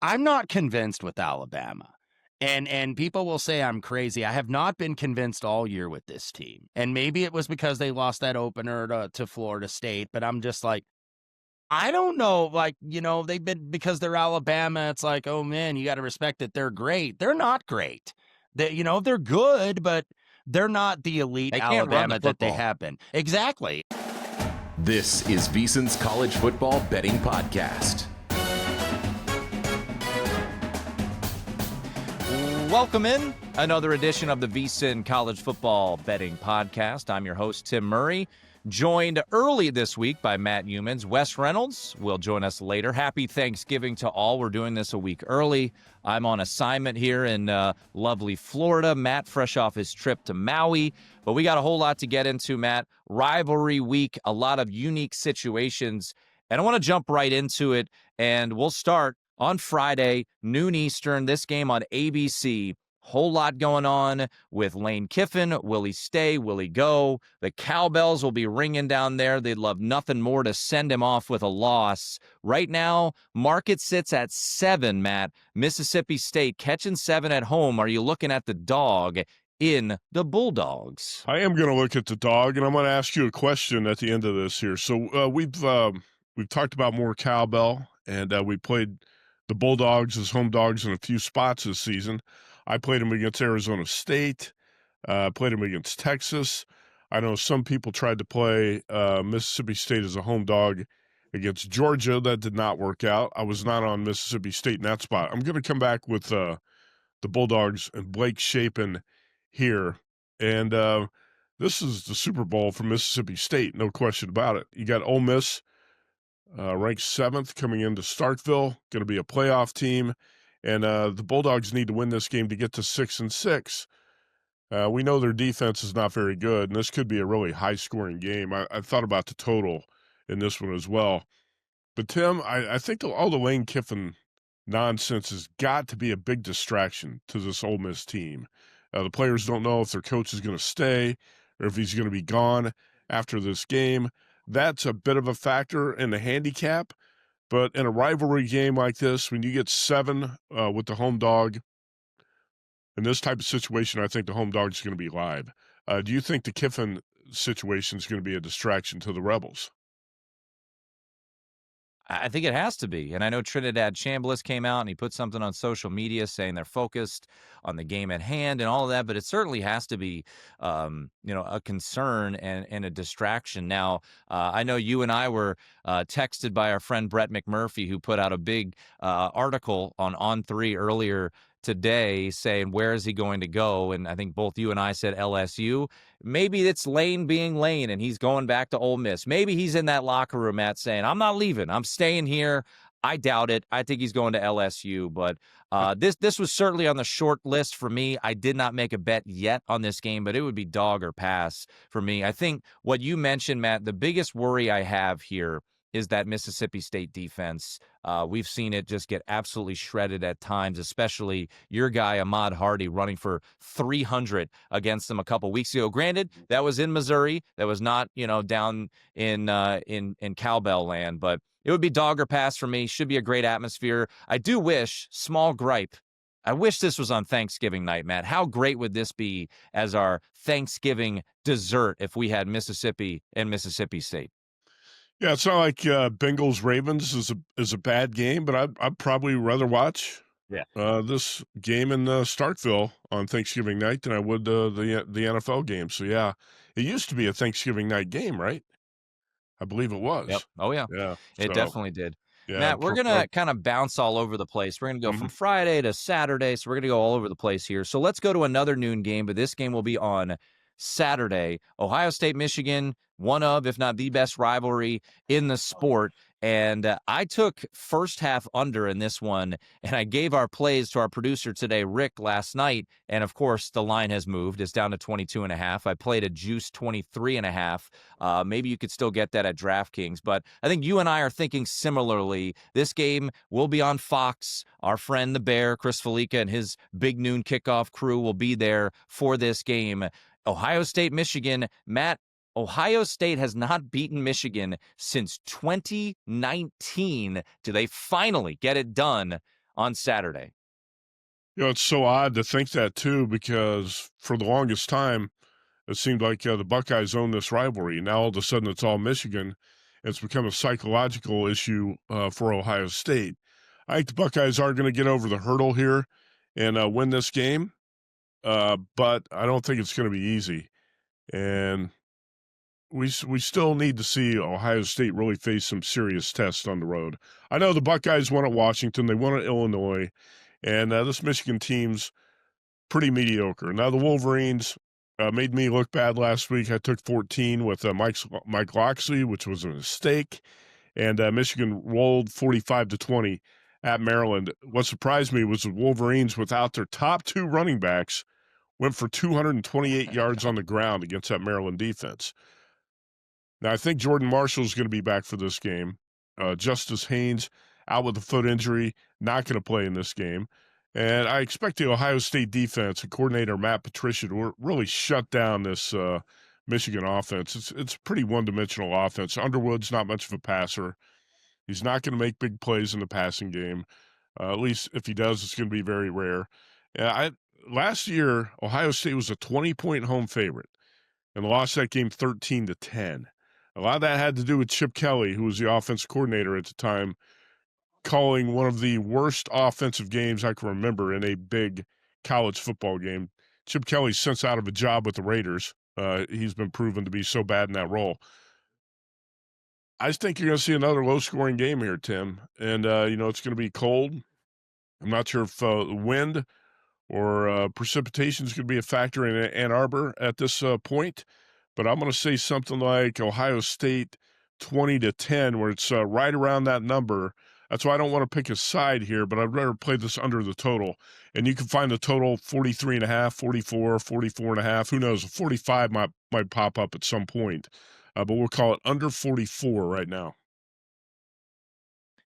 I'm not convinced with Alabama. And people will say I'm crazy. I have not been convinced all year with this team. And maybe it was because they lost that opener to Florida State, but I'm just like, I don't know. Like, they've been, because they're Alabama, it's like, oh man, you got to respect that they're great. They're not great. They're good, but they're not the elite They can't run the Alabama that they football. have been. Exactly. This is VSiN's College Football Betting Podcast. Welcome in another edition of the VSiN College Football Betting Podcast. I'm your host, Tim Murray, joined early this week by Matt Youmans. Wes Reynolds will join us later. Happy Thanksgiving to all. We're doing this a week early. I'm on assignment here in lovely Florida. Matt, fresh off his trip to Maui. But we got a whole lot to get into, Matt. Rivalry week, a lot of unique situations. And I want to jump right into it, and we'll start on Friday, noon Eastern, this game on ABC. Whole lot going on with Lane Kiffin. Will he stay? Will he go? The cowbells will be ringing down there. They'd love nothing more to send him off with a loss. Right now, market sits at 7, Matt. Mississippi State catching 7 at home. Are you looking at the dog in the Bulldogs? I am going to look at the dog, and I'm going to ask you a question at the end of this here. So we've talked about more cowbell, and we played the Bulldogs as home dogs in a few spots this season. I played them against Arizona State, played them against Texas. I know some people tried to play Mississippi State as a home dog against Georgia. That did not work out. I was not on Mississippi State in that spot. I'm going to come back with the Bulldogs and Blake Shapen here. And this is the Super Bowl for Mississippi State, no question about it. You got Ole Miss, ranked 7th, coming into Starkville, going to be a playoff team. And the Bulldogs need to win this game to get to 6-6. We know their defense is not very good, and this could be a really high-scoring game. I thought about the total in this one as well. But, Tim, I think all the Lane Kiffin nonsense has got to be a big distraction to this Ole Miss team. The players don't know if their coach is going to stay or if he's going to be gone after this game. That's a bit of a factor in the handicap. But in a rivalry game like this, when you get 7 with the home dog, in this type of situation, I think the home dog is going to be live. Do you think the Kiffin situation is going to be a distraction to the Rebels? I think it has to be. And I know Trinidad Chambliss came out and he put something on social media saying they're focused on the game at hand and all of that, but it certainly has to be, a concern and a distraction. Now, I know you and I were texted by our friend Brett McMurphy, who put out a big article on On3 earlier today saying, where is he going to go? And I think both you and I said LSU. Maybe it's Lane being Lane and he's going back to Ole Miss. Maybe he's in that locker room, Matt, saying, I'm not leaving. I'm staying here. I doubt it. I think he's going to LSU. But this was certainly on the short list for me. I did not make a bet yet on this game, but it would be dog or pass for me. I think what you mentioned, Matt, the biggest worry I have here is that Mississippi State defense. We've seen it just get absolutely shredded at times, especially your guy, Ahmad Hardy, running for 300 against them a couple weeks ago. Granted, that was in Missouri. That was not, down in cowbell land, but it would be dog or pass for me. Should be a great atmosphere. I do wish, small gripe, I wish this was on Thanksgiving night, Matt. How great would this be as our Thanksgiving dessert if we had Mississippi and Mississippi State? Yeah, it's not like Bengals Ravens is a bad game, but I'd probably rather watch this game in Starkville on Thanksgiving night than I would the NFL game. So yeah, it used to be a Thanksgiving night game, right? I believe it was. Yep. Oh yeah. Yeah, It definitely did. Yeah, Matt, we're going to kind of bounce all over the place. We're going to go from Friday to Saturday, so we're going to go all over the place here. So let's go to another noon game, but this game will be on Saturday. Ohio State, Michigan, one of, if not the best rivalry in the sport. And I took first half under in this one, and I gave our plays to our producer today, Rick, last night. And of course, the line has moved. It's down to 22.5. I played a juice 23.5. Maybe you could still get that at DraftKings, but I think you and I are thinking similarly. This game will be on Fox. Our friend, the Bear, Chris Felica, and his big noon kickoff crew will be there for this game. Ohio State, Michigan. Matt, Ohio State has not beaten Michigan since 2019. Do they finally get it done on Saturday. It's so odd to think that too, because for the longest time, it seemed like the Buckeyes own this rivalry. Now all of a sudden it's all Michigan. It's become a psychological issue for Ohio State. I think the Buckeyes are going to get over the hurdle here and win this game, but I don't think it's going to be easy. And we still need to see Ohio State really face some serious tests on the road. I know the Buckeyes won at Washington, they won at Illinois, and this Michigan team's pretty mediocre. Now the Wolverines made me look bad last week. I took 14 with Mike Locksley, which was a mistake, and Michigan rolled 45-20 at Maryland. What surprised me was the Wolverines, without their top two running backs, went for 228 yards on the ground against that Maryland defense. Now, I think Jordan Marshall is going to be back for this game. Justice Haynes out with a foot injury, not going to play in this game. And I expect the Ohio State defense and coordinator Matt Patricia to really shut down this Michigan offense. It's a pretty one-dimensional offense. Underwood's not much of a passer. He's not going to make big plays in the passing game. At least if he does, it's going to be very rare. Last year, Ohio State was a 20-point home favorite and lost that game 13-10. A lot of that had to do with Chip Kelly, who was the offensive coordinator at the time, calling one of the worst offensive games I can remember in a big college football game. Chip Kelly's since out of a job with the Raiders. He's been proven to be so bad in that role. I think you're going to see another low-scoring game here, Tim. And, it's going to be cold. I'm not sure if wind or precipitation is going to be a factor in Ann Arbor at this point. But I'm going to say something like Ohio State 20-10, where it's right around that number. That's why I don't want to pick a side here, but I'd rather play this under the total. And you can find the total 43.5, 44, 44.5. Who knows? 45 might pop up at some point. But we'll call it under 44 right now.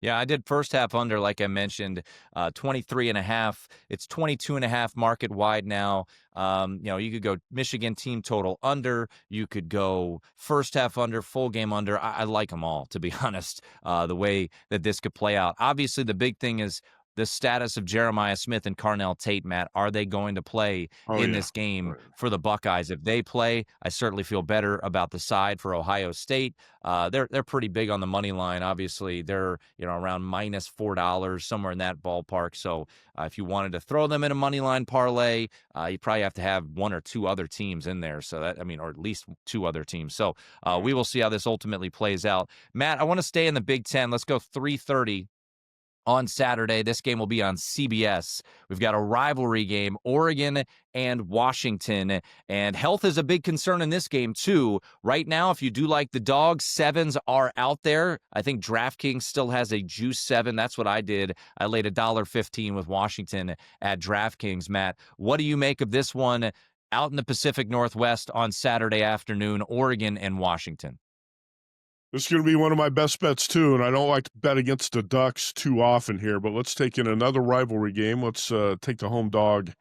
Yeah, I did first half under, like I mentioned, 23.5. It's 22.5 market wide now. You could go Michigan team total under. You could go first half under, full game under. I like them all, to be honest, the way that this could play out. Obviously, the big thing is the status of Jeremiah Smith and Carnell Tate, Matt. Are they going to play in this game for the Buckeyes? If they play, I certainly feel better about the side for Ohio State. They're pretty big on the money line. Obviously, they're around minus $4, somewhere in that ballpark. So if you wanted to throw them in a money line parlay, you probably have to have one or two other teams in there. So or at least two other teams. So we will see how this ultimately plays out. Matt, I want to stay in the Big Ten. Let's go 3:30. On Saturday. This game will be on CBS. We've got a rivalry game, Oregon and Washington, and health is a big concern in this game too. Right now, if you do like the dogs, 7s are out there. I think DraftKings still has a juice 7. That's what I did. I laid $1.15 with Washington at DraftKings. Matt, what do you make of this one out in the Pacific Northwest on Saturday afternoon, Oregon and Washington? This is going to be one of my best bets, too, and I don't like to bet against the Ducks too often here, but let's take in another rivalry game. Let's take the home dog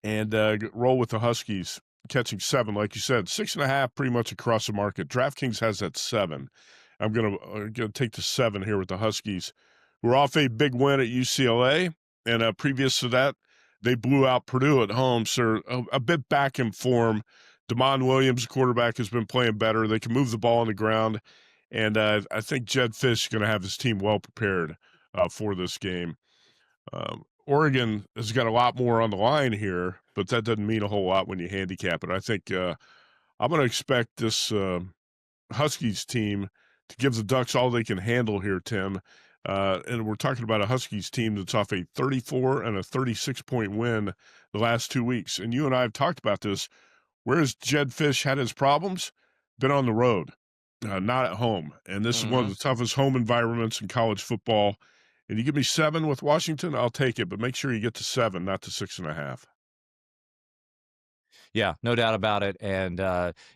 and roll with the Huskies, catching 7, like you said. 6.5 pretty much across the market. DraftKings has that 7. I'm going to take the 7 here with the Huskies. We're off a big win at UCLA, and previous to that, they blew out Purdue at home, so a bit back in form. Damon Williams, quarterback, has been playing better. They can move the ball on the ground. And I think Jedd Fisch is going to have his team well prepared for this game. Oregon has got a lot more on the line here, but that doesn't mean a whole lot when you handicap it. I think I'm going to expect this Huskies team to give the Ducks all they can handle here, Tim. And we're talking about a Huskies team that's off a 34 and a 36-point win the last 2 weeks. And you and I have talked about this. Whereas Jedd Fisch had his problems, been on the road. Not at home. And this is one of the toughest home environments in college football. And you give me 7 with Washington, I'll take it. But make sure you get to 7, not to 6.5. Yeah, no doubt about it. And,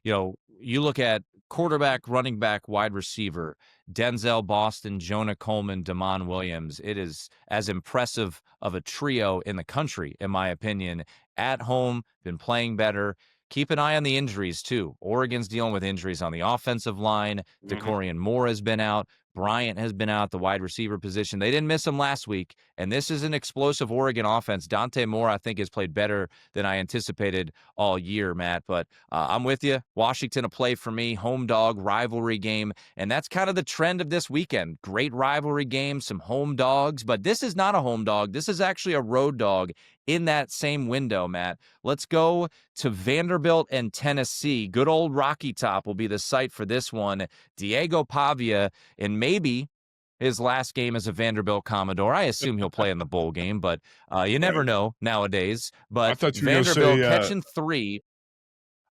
you look at quarterback, running back, wide receiver, Denzel Boston, Jonah Coleman, Damon Williams. It is as impressive of a trio in the country, in my opinion. At home, been playing better. Keep an eye on the injuries, too. Oregon's dealing with injuries on the offensive line. DeCorian Moore has been out. Bryant has been out, the wide receiver position. They didn't miss him last week, and this is an explosive Oregon offense. Dante Moore, I think, has played better than I anticipated all year, Matt. But I'm with you. Washington a play for me, home dog, rivalry game, and that's kind of the trend of this weekend. Great rivalry game, some home dogs, but this is not a home dog. This is actually a road dog in that same window, Matt. Let's go to Vanderbilt and Tennessee. Good old Rocky Top will be the site for this one. Diego Pavia, and maybe his last game as a Vanderbilt Commodore. I assume he'll play in the bowl game, but you never know nowadays. But I thought you were Vanderbilt say, catching 3.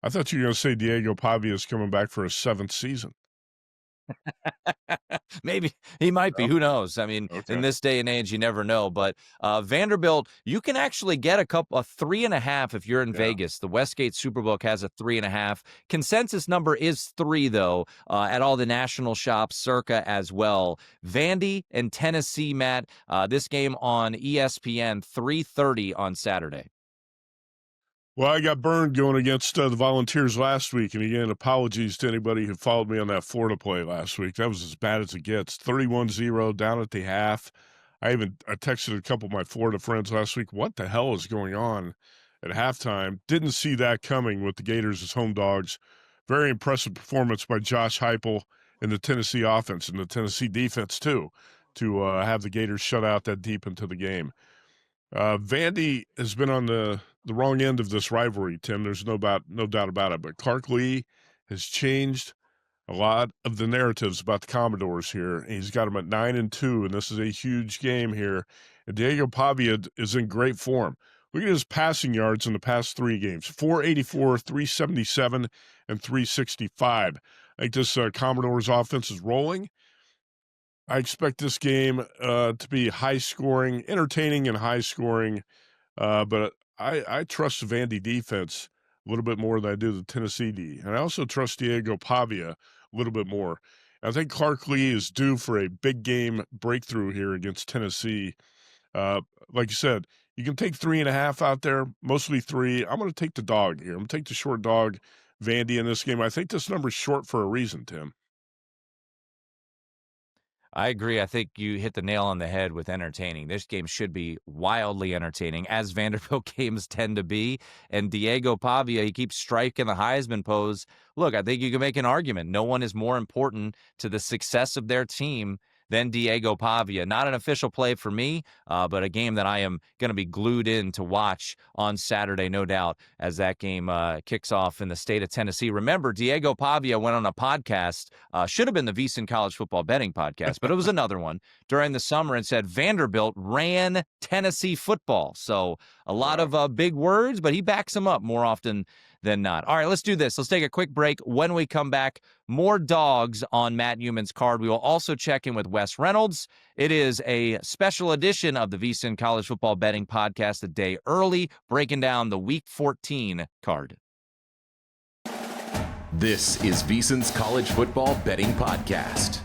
I thought you were going to say Diego Pavia is coming back for his 7th season. Maybe he might be. Oh, Who knows? I mean, okay. in this day and age, you never know. But Vanderbilt, you can actually get a 3.5 if you're in Vegas. The Westgate Superbook has a 3.5. Consensus number is 3, though, at all the national shops, circa as well. Vandy and Tennessee, Matt. This game on ESPN, 3:30 on Saturday. Well, I got burned going against the Volunteers last week, and again, apologies to anybody who followed me on that Florida play last week. That was as bad as it gets. 31-0 down at the half. I texted a couple of my Florida friends last week, what the hell is going on at halftime? Didn't see that coming with the Gators as home dogs. Very impressive performance by Josh Heupel and the Tennessee offense and the Tennessee defense, too, to have the Gators shut out that deep into the game. Vandy has been on the wrong end of this rivalry, Tim. There's no doubt about it. But Clark Lee has changed a lot of the narratives about the Commodores here. He's got them at 9-2, and this is a huge game here. And Diego Pavia is in great form. Look at his passing yards in the past 3 games: 484, 377, and 365. I think this Commodores offense is rolling. I expect this game to be high-scoring, entertaining and high-scoring, but I trust the Vandy defense a little bit more than I do the Tennessee D, and I also trust Diego Pavia a little bit more. I think Clark Lee is due for a big game breakthrough here against Tennessee. Like you said, you can take 3.5 out there, mostly 3. I'm going to take the dog here. I'm going to take the short dog, Vandy, in this game. I think this number's short for a reason, Tim. I agree. I think you hit the nail on the head with entertaining. This game should be wildly entertaining, as Vanderbilt games tend to be. And Diego Pavia, he keeps striking the Heisman pose. Look, I think you can make an argument. No one is more important to the success of their team than Diego Pavia. Not an official play for me, but a game that I am going to be glued in to watch on Saturday, no doubt, as that game kicks off in the state of Tennessee. Remember, Diego Pavia went on a podcast, should have been the VSiN College Football Betting Podcast, but it was another one during the summer, and said Vanderbilt ran Tennessee football. So a lot of big words, but he backs them up more often than not. All right, let's do this. Let's take a quick break. When we come back, more dogs on Matt Youmans' card. We will also check in with Wes Reynolds. It is a special edition of the VSiN College Football Betting Podcast a day early, breaking down the Week 14 card. This is VSiN's College Football Betting Podcast.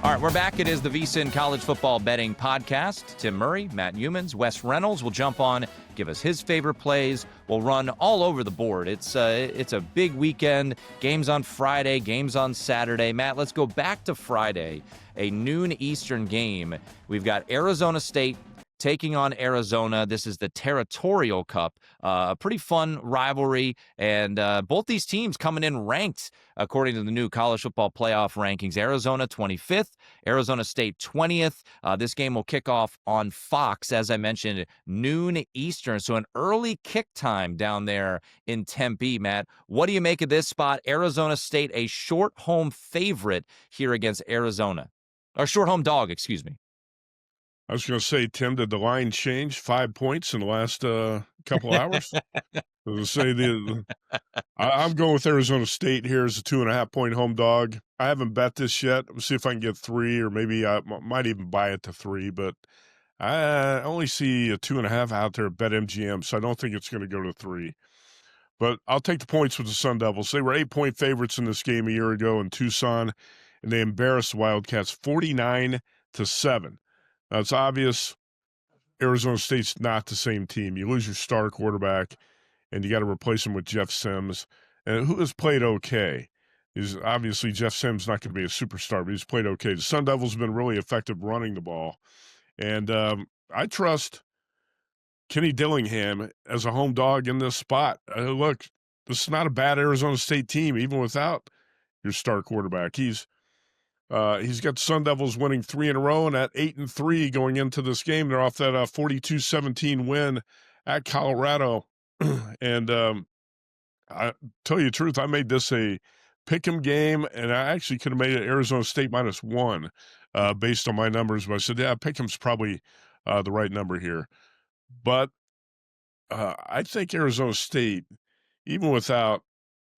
All right, we're back. It is the VSiN College Football Betting Podcast. Tim Murray, Matt Youmans, Wes Reynolds will jump on, give us his favorite plays. We'll run all over the board. It's a big weekend. Games on Friday, games on Saturday. Matt, let's go back to Friday, a noon Eastern game. We've got Arizona State taking on Arizona. This is the Territorial Cup. A pretty fun rivalry, and both these teams coming in ranked according to the new college football playoff rankings. Arizona 25th, Arizona State 20th. This game will kick off on Fox, as I mentioned, noon Eastern. So an early kick time down there in Tempe, Matt. What do you make of this spot? Arizona State, a short home favorite here against Arizona. Or short home dog, excuse me. I was going to say, Tim, did the line change 5 points in the last couple hours? I'm going with Arizona State here as a 2.5-point home dog. I haven't bet this yet. We'll see if I can get 3, or maybe I might even buy it to 3, but I only see a 2.5 out there at BetMGM, so I don't think it's going to go to 3. But I'll take the points with the Sun Devils. They were 8-point favorites in this game a year ago in Tucson, and they embarrassed the Wildcats 49-7. Now, it's obvious Arizona State's not the same team. You lose your star quarterback, and you got to replace him with Jeff Sims, and who has played okay. He's obviously Jeff Sims not going to be a superstar, but he's played okay. The Sun Devils have been really effective running the ball, and I trust Kenny Dillingham as a home dog in this spot. Look, this is not a bad Arizona State team, even without your star quarterback. He's got the Sun Devils winning 3 in a row, and at 8-3 going into this game. They're off that 42-17 win at Colorado, and I tell you the truth, I made this a pick'em game, and I actually could have made it Arizona State -1 based on my numbers. But I said, yeah, pick'em's probably the right number here. But I think Arizona State, even without,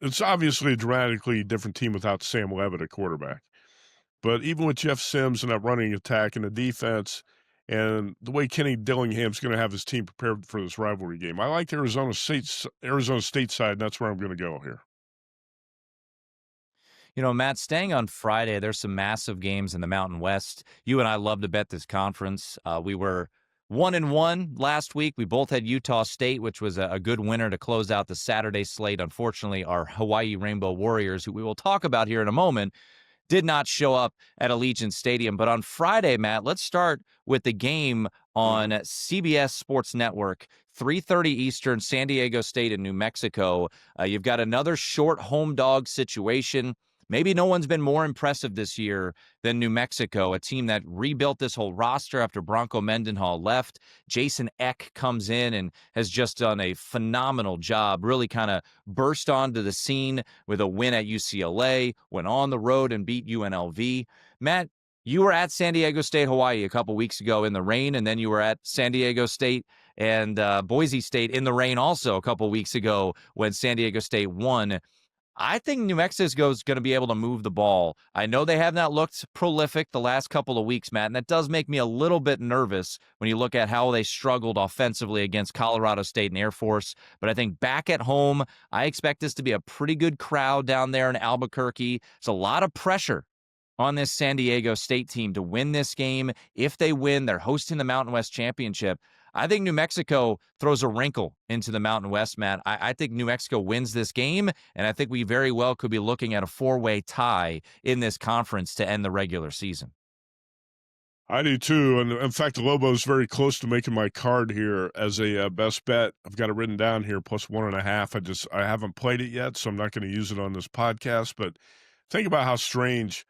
it's obviously a dramatically different team without Sam Leavitt at quarterback. But even with Jeff Sims and that running attack and the defense and the way Kenny Dillingham's going to have his team prepared for this rivalry game, I like Arizona State side, and that's where I'm going to go here. You know, Matt, staying on Friday, there's some massive games in the Mountain West. You and I love to bet this conference. We were 1-1 last week. We both had Utah State, which was a good winner to close out the Saturday slate. Unfortunately, our Hawaii Rainbow Warriors, who we will talk about here in a moment, did not show up at Allegiant Stadium. But on Friday, Matt, let's start with the game on CBS Sports Network, 3:30 Eastern, San Diego State and New Mexico. You've got another short home dog situation. Maybe no one's been more impressive this year than New Mexico, a team that rebuilt this whole roster after Bronco Mendenhall left. Jason Eck comes in and has just done a phenomenal job, really kind of burst onto the scene with a win at UCLA, went on the road and beat UNLV. Matt, you were at San Diego State, Hawaii a couple weeks ago in the rain, and then you were at San Diego State and Boise State in the rain also a couple weeks ago when San Diego State won. I think New Mexico is going to be able to move the ball. I know they have not looked prolific the last couple of weeks, Matt, and that does make me a little bit nervous when you look at how they struggled offensively against Colorado State and Air Force. But I think back at home, I expect this to be a pretty good crowd down there in Albuquerque. It's a lot of pressure on this San Diego State team to win this game. If they win, they're hosting the Mountain West Championship. I think New Mexico throws a wrinkle into the Mountain West, Matt. I think New Mexico wins this game, and I think we very well could be looking at a 4-way tie in this conference to end the regular season. I do too, and in fact, the Lobos very close to making my card here as a best bet. I've got it written down here, plus 1.5. I haven't played it yet, so I'm not going to use it on this podcast, but think about how strange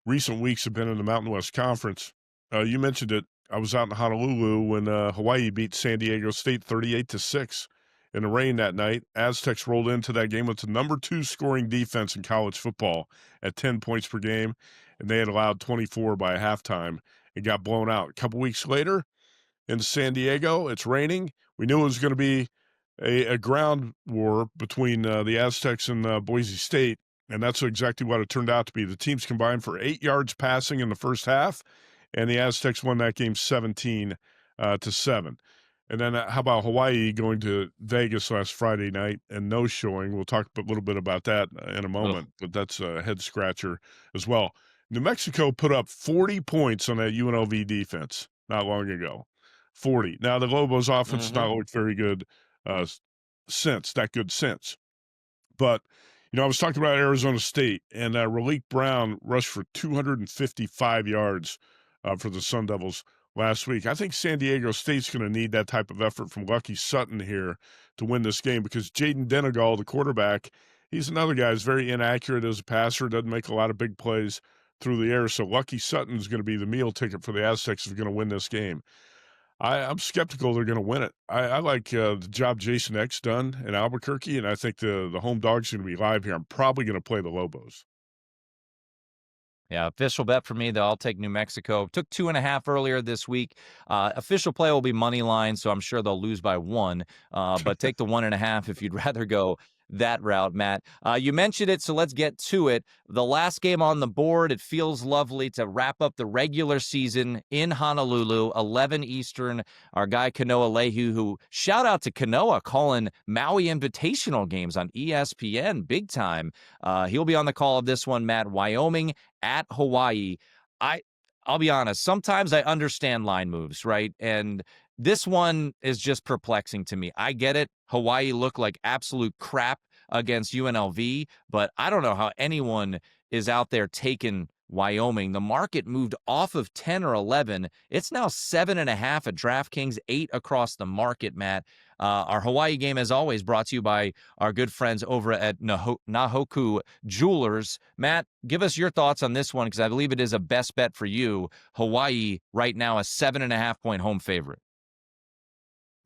recent weeks have been in the Mountain West Conference. You mentioned it. I was out in Honolulu when Hawaii beat San Diego State 38-6 in the rain that night. Aztecs rolled into that game with the number 2 scoring defense in college football at 10 points per game, and they had allowed 24 by halftime and got blown out. A couple weeks later in San Diego, it's raining. We knew it was going to be a ground war between the Aztecs and Boise State, and that's exactly what it turned out to be. The teams combined for 8 yards passing in the first half, and the Aztecs won that game 17-7. And then how about Hawaii going to Vegas last Friday night and no showing? We'll talk a little bit about that in a moment, but that's a head scratcher as well. New Mexico put up 40 points on that UNLV defense not long ago. 40. Now, the Lobos offense has not looked very good since. But, you know, I was talking about Arizona State, and Raleek Brown rushed for 255 yards for the Sun Devils last week. I think San Diego State's going to need that type of effort from Lucky Sutton here to win this game because Jaden Denegal, the quarterback, he's another guy who's very inaccurate as a passer, doesn't make a lot of big plays through the air. So Lucky Sutton is going to be the meal ticket for the Aztecs if they're going to win this game. I'm skeptical they're going to win it. I like the job Jason Eck's done in Albuquerque, and I think the home dog's going to be live here. I'm probably going to play the Lobos. Yeah, official bet for me, though. I'll take New Mexico. Took 2.5 earlier this week. Official play will be money line, so I'm sure they'll lose by 1. But take the 1.5 if you'd rather go that route, Matt. You mentioned it, so let's get to it. The last game on the board, it feels lovely to wrap up the regular season in Honolulu, 11 Eastern. Our guy Kanoa Lehu, who shout out to Kanoa calling Maui Invitational games on ESPN, big time. He'll be on the call of this one, Matt. Wyoming at Hawaii. I'll be honest, sometimes I understand line moves, right? And this one is just perplexing to me. I get it. Hawaii looked like absolute crap against UNLV, but I don't know how anyone is out there taking Wyoming. The market moved off of 10 or 11. It's now 7.5 at DraftKings, 8 across the market, Matt. Our Hawaii game, as always, brought to you by our good friends over at Nahoku Jewelers. Matt, give us your thoughts on this one, because I believe it is a best bet for you. Hawaii right now a 7.5-point home favorite.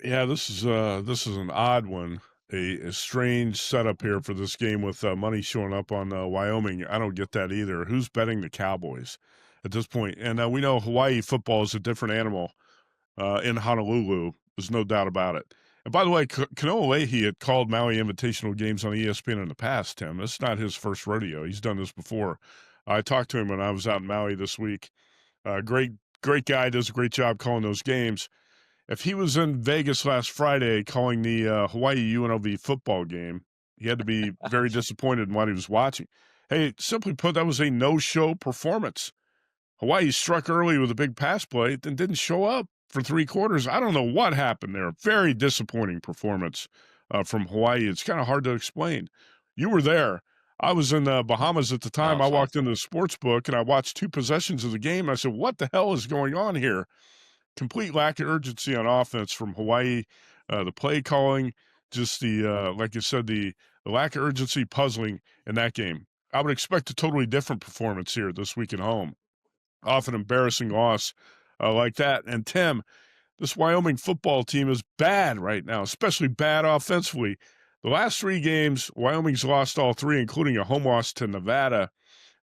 Yeah, this is an odd one, a strange setup here for this game with money showing up on Wyoming. I don't get that either. Who's betting the Cowboys at this point? And we know Hawaii football is a different animal in Honolulu. There's no doubt about it. And by the way, Kanoa Leahy had called Maui Invitational games on ESPN in the past, Tim. This is not his first rodeo. He's done this before. I talked to him when I was out in Maui this week. Great guy, does a great job calling those games. If he was in Vegas last Friday calling the Hawaii UNLV football game, he had to be very disappointed in what he was watching. Hey, simply put, that was a no-show performance. Hawaii struck early with a big pass play, then didn't show up for 3 quarters. I don't know what happened there. Very disappointing performance from Hawaii. It's kind of hard to explain. You were there. I was in the Bahamas at the time. I walked into the sports book, and I watched 2 possessions of the game. I said, what the hell is going on here? Complete lack of urgency on offense from Hawaii. The play calling, just the, like you said, the lack of urgency, puzzling in that game. I would expect a totally different performance here this week at home. Off an embarrassing loss like that. And Tim, this Wyoming football team is bad right now, especially bad offensively. The last 3 games, Wyoming's lost all 3, including a home loss to Nevada.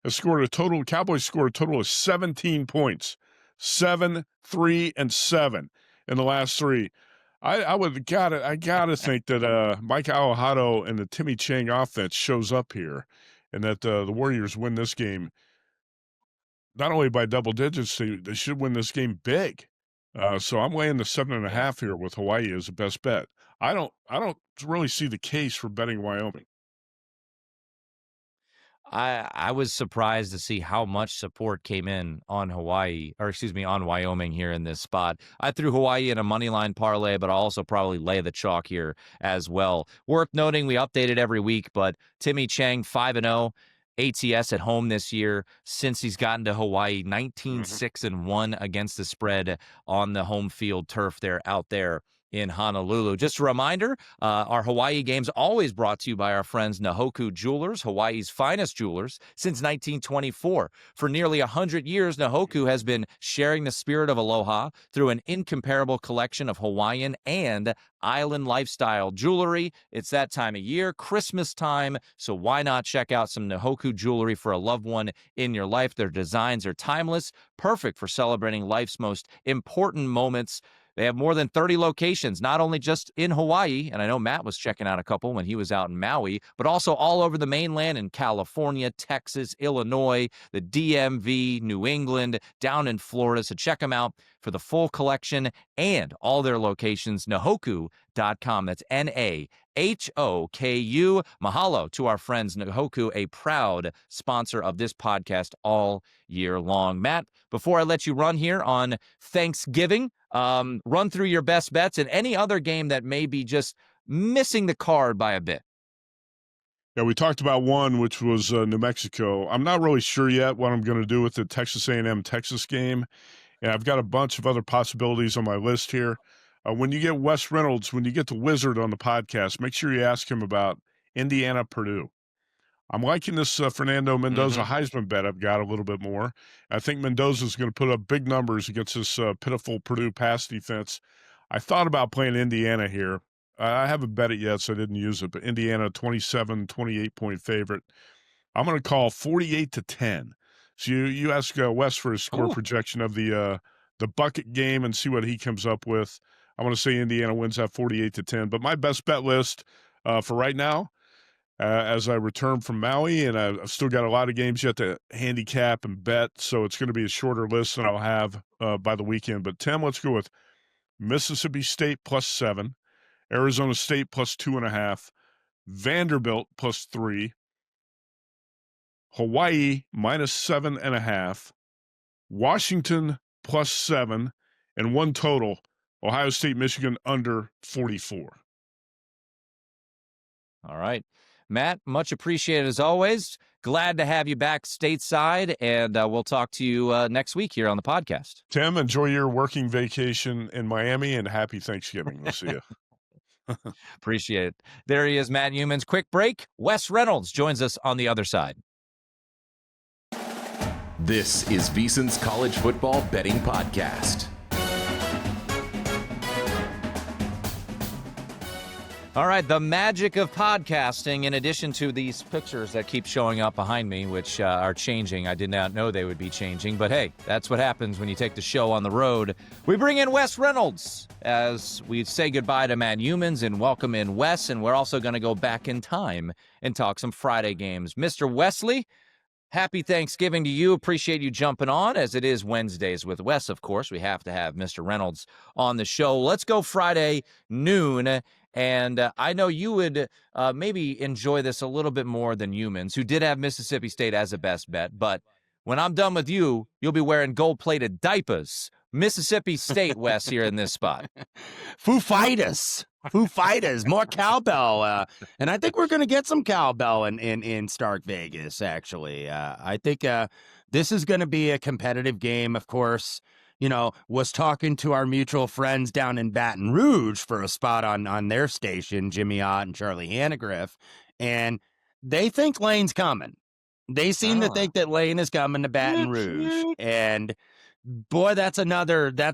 Cowboys scored a total of 17 points. 7, 3, and 7 in the last 3. I gotta think that Mike Alejado and the Timmy Chang offense shows up here, and that the Warriors win this game not only by double digits. They should win this game big. So I'm laying the 7.5 here with Hawaii as the best bet. I don't really see the case for betting Wyoming. I was surprised to see how much support came in on on Wyoming here in this spot. I threw Hawaii in a money line parlay, but I'll also probably lay the chalk here as well. Worth noting, we update it every week, but Timmy Chang 5-0 ATS at home this year since he's gotten to Hawaii, 19-6-1 against the spread on the home field turf out there in Honolulu. Just a reminder, our Hawaii games always brought to you by our friends Nahoku Jewelers, Hawaii's finest jewelers since 1924. For nearly 100 years, Nahoku has been sharing the spirit of aloha through an incomparable collection of Hawaiian and island lifestyle jewelry. It's that time of year, Christmas time, so why not check out some Nahoku jewelry for a loved one in your life? Their designs are timeless, perfect for celebrating life's most important moments. They have more than 30 locations, not only just in Hawaii, and I know Matt was checking out a couple when he was out in Maui, but also all over the mainland in California, Texas, Illinois, the DMV, New England, down in Florida. So check them out for the full collection and all their locations, nahoku.com. That's NAHOKU. Mahalo to our friends Nahoku, a proud sponsor of this podcast all year long. Matt, before I let you run here on Thanksgiving, run through your best bets and any other game that may be just missing the card by a bit. Yeah, we talked about one, which was New Mexico. I'm not really sure yet what I'm going to do with the Texas A&M Texas game, and I've got a bunch of other possibilities on my list here. When you get Wes Reynolds, when you get the Wizard on the podcast, make sure you ask him about Indiana Purdue. I'm liking this Fernando Mendoza Heisman bet. I've got a little bit more. I think Mendoza's going to put up big numbers against this pitiful Purdue pass defense. I thought about playing Indiana here. I haven't bet it yet, so I didn't use it. But Indiana, 28-point favorite. I'm going to call 48-10. So you ask Wes for his score projection of the bucket game and see what he comes up with. I want to say Indiana wins that 48-10. But my best bet list for right now, as I return from Maui, and I've still got a lot of games yet to handicap and bet, so it's going to be a shorter list than I'll have by the weekend. But, Tim, let's go with Mississippi State +7, Arizona State +2.5, Vanderbilt +3, Hawaii -7.5, Washington +7, and one total, Ohio State, Michigan under 44. All right. Matt, much appreciated as always. Glad to have you back stateside, and we'll talk to you next week here on the podcast. Tim, enjoy your working vacation in Miami, and happy Thanksgiving. We'll see you. Appreciate it. There he is, Matt Youmans. Quick break. Wes Reynolds joins us on the other side. This is VSiN's College Football Betting Podcast. All right, the magic of podcasting, in addition to these pictures that keep showing up behind me, which are changing. I did not know they would be changing, but hey, that's what happens when you take the show on the road. We bring in Wes Reynolds as we say goodbye to Matt Youmans and welcome in Wes, and we're also going to go back in time and talk some Friday games. Mr. Wesley, happy Thanksgiving to you. Appreciate you jumping on, as it is Wednesdays with Wes, of course. We have to have Mr. Reynolds on the show. Let's go Friday noon. And I know you would maybe enjoy this a little bit more than Youmans, who did have Mississippi State as a best bet. But when I'm done with you, you'll be wearing gold-plated diapers. Mississippi State, Wes, here in this spot. Foo Fighters, more cowbell. And I think we're going to get some cowbell in Stark Vegas, actually. I think this is going to be a competitive game, of course. Was talking to our mutual friends down in Baton Rouge for a spot on their station, Jimmy Ott and Charlie Hannegriff, and they think Lane's coming. They seem to think that Lane is coming to Baton Rouge, and boy, that's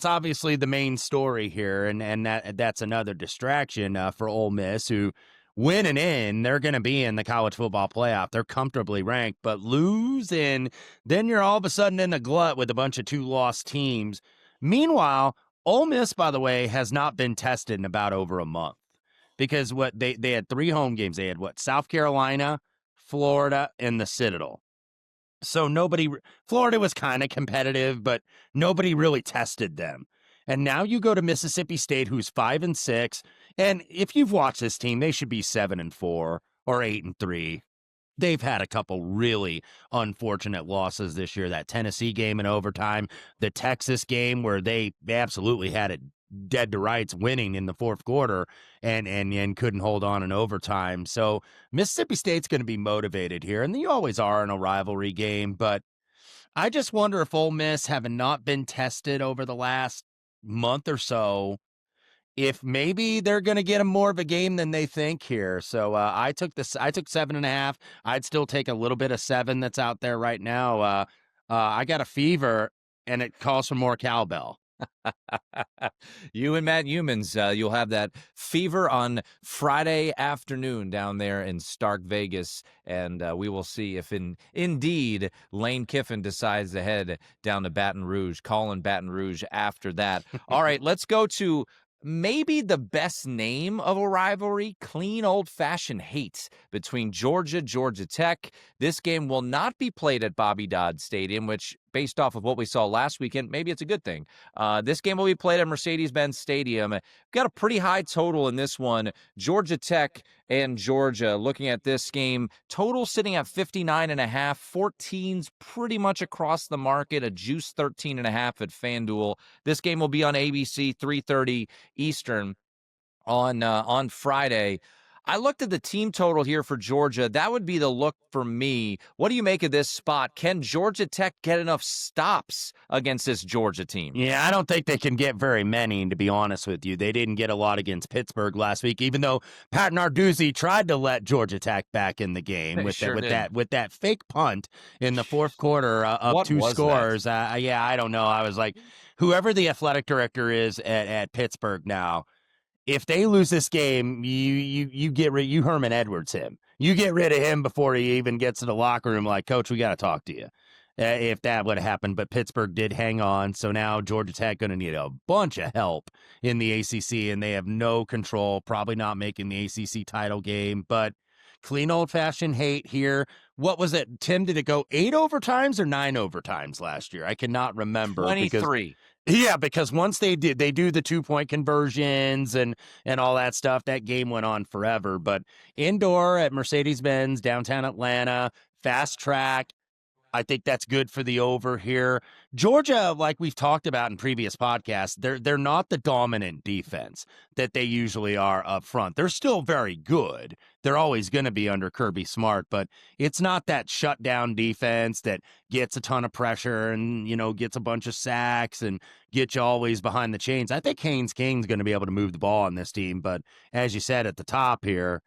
obviously the main story here, and that's another distraction for Ole Miss, who winning in, they're going to be in the college football playoff. They're comfortably ranked, but lose, and then you're all of a sudden in a glut with a bunch of 2-loss teams. Meanwhile, Ole Miss, by the way, has not been tested in about over a month, because they had 3 home games. They had South Carolina, Florida, and the Citadel. So Florida was kind of competitive, but nobody really tested them. And now you go to Mississippi State, who's 5-6. And if you've watched this team, they should be 7-4 or 8-3. They've had a couple really unfortunate losses this year. That Tennessee game in overtime, the Texas game where they absolutely had it dead to rights, winning in the fourth quarter and couldn't hold on in overtime. So Mississippi State's going to be motivated here, and they always are in a rivalry game. But I just wonder if Ole Miss, having not been tested over the last month or so, if maybe they're going to get more of a game than they think here. So I took 7.5. I'd still take a little bit of 7 that's out there right now. I got a fever, and it calls for more cowbell. You and Matt Youmans, you'll have that fever on Friday afternoon down there in Stark Vegas, and we will see if indeed Lane Kiffin decides to head down to Baton Rouge, calling Baton Rouge after that. All right, let's go to maybe the best name of a rivalry, clean old-fashioned hate between Georgia Tech. This game will not be played at Bobby Dodd Stadium, which, based off of what we saw last weekend, maybe it's a good thing. This game will be played at Mercedes-Benz Stadium. Got a pretty high total in this one. Georgia Tech and Georgia, looking at this game, total sitting at 59.5. 14's pretty much across the market, a juice 13.5 at FanDuel. This game will be on ABC, 3:30 Eastern on Friday. I looked at the team total here for Georgia. That would be the look for me. What do you make of this spot? Can Georgia Tech get enough stops against this Georgia team? Yeah, I don't think they can get very many, to be honest with you. They didn't get a lot against Pittsburgh last week, even though Pat Narduzzi tried to let Georgia Tech back in the game with that fake punt in the fourth quarter of what 2 scores. Yeah, I don't know. I was like, whoever the athletic director is at Pittsburgh now, if they lose this game, you Herman Edwards him. You get rid of him before he even gets to the locker room. Like, Coach, we got to talk to you. If that would have happened, but Pittsburgh did hang on. So now Georgia Tech going to need a bunch of help in the ACC, and they have no control. Probably not making the ACC title game, but clean old-fashioned hate here. What was it, Tim? Did it go 8 overtimes or 9 overtimes last year? I cannot remember. 23. Because once they do the 2-point conversions and all that stuff, that game went on forever. But indoor at Mercedes-Benz, downtown Atlanta, fast track, I think that's good for the over here. Georgia, like we've talked about in previous podcasts, they're not the dominant defense that they usually are up front. They're still very good. They're always going to be under Kirby Smart, but it's not that shutdown defense that gets a ton of pressure and, gets a bunch of sacks and gets you always behind the chains. I think Haynes King's going to be able to move the ball on this team, but as you said at the top here,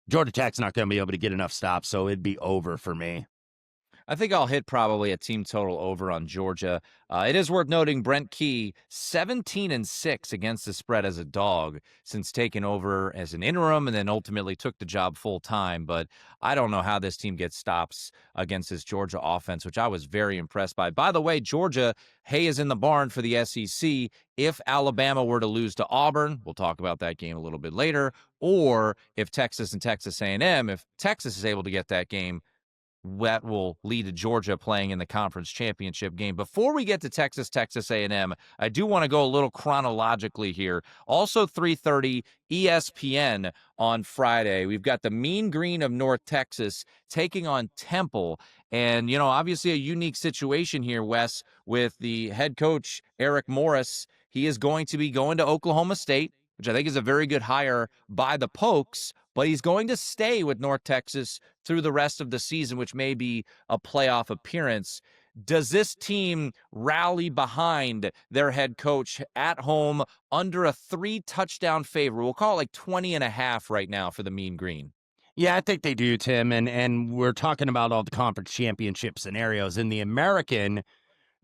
Georgia Tech's not going to be able to get enough stops, so it'd be over for me. I think I'll hit probably a team total over on Georgia. It is worth noting Brent Key, 17-6 against the spread as a dog since taking over as an interim and then ultimately took the job full time. But I don't know how this team gets stops against this Georgia offense, which I was very impressed by. By the way, Georgia, hay is in the barn for the SEC. If Alabama were to lose to Auburn, we'll talk about that game a little bit later, or if Texas and Texas A&M, if Texas is able to get that game, that will lead to Georgia playing in the conference championship game. Before we get to Texas A&M, I do want to go a little chronologically here. Also 3:30 ESPN on Friday. We've got the Mean Green of North Texas taking on Temple. And, obviously a unique situation here, Wes, with the head coach, Eric Morris. He is going to be going to Oklahoma State, which I think is a very good hire by the Pokes, but he's going to stay with North Texas through the rest of the season, which may be a playoff appearance. Does this team rally behind their head coach at home under a 3-touchdown favor? We'll call it like 20.5 right now for the Mean Green. Yeah, I think they do, Tim. And we're talking about all the conference championship scenarios. In the American,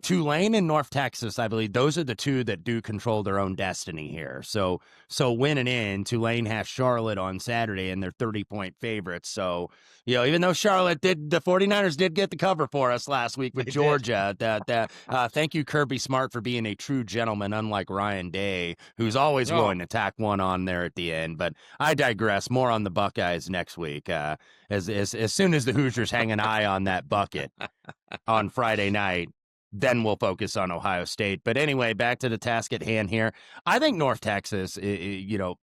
Tulane and North Texas, I believe those are the two that do control their own destiny here. So winning in, Tulane has Charlotte on Saturday and they're 30-point favorites. So, even though the 49ers did get the cover for us last week with Georgia, thank you, Kirby Smart, for being a true gentleman, unlike Ryan Day, who's always willing to tack one on there at the end. But I digress. More on the Buckeyes next week. As soon as the Hoosiers hang an eye on that bucket on Friday night, then we'll focus on Ohio State. But anyway, back to the task at hand here. I think North Texas,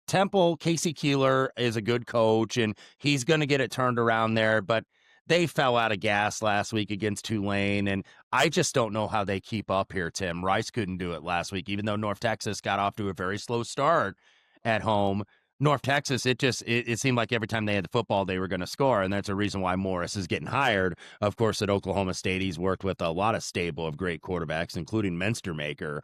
Temple, Casey Keeler is a good coach, and he's going to get it turned around there. But they fell out of gas last week against Tulane, and I just don't know how they keep up here, Tim. Rice couldn't do it last week, even though North Texas got off to a very slow start at home. North Texas, it seemed like every time they had the football, they were going to score, and that's a reason why Morris is getting hired. Of course, at Oklahoma State, he's worked with a lot of stable of great quarterbacks, including Menstermaker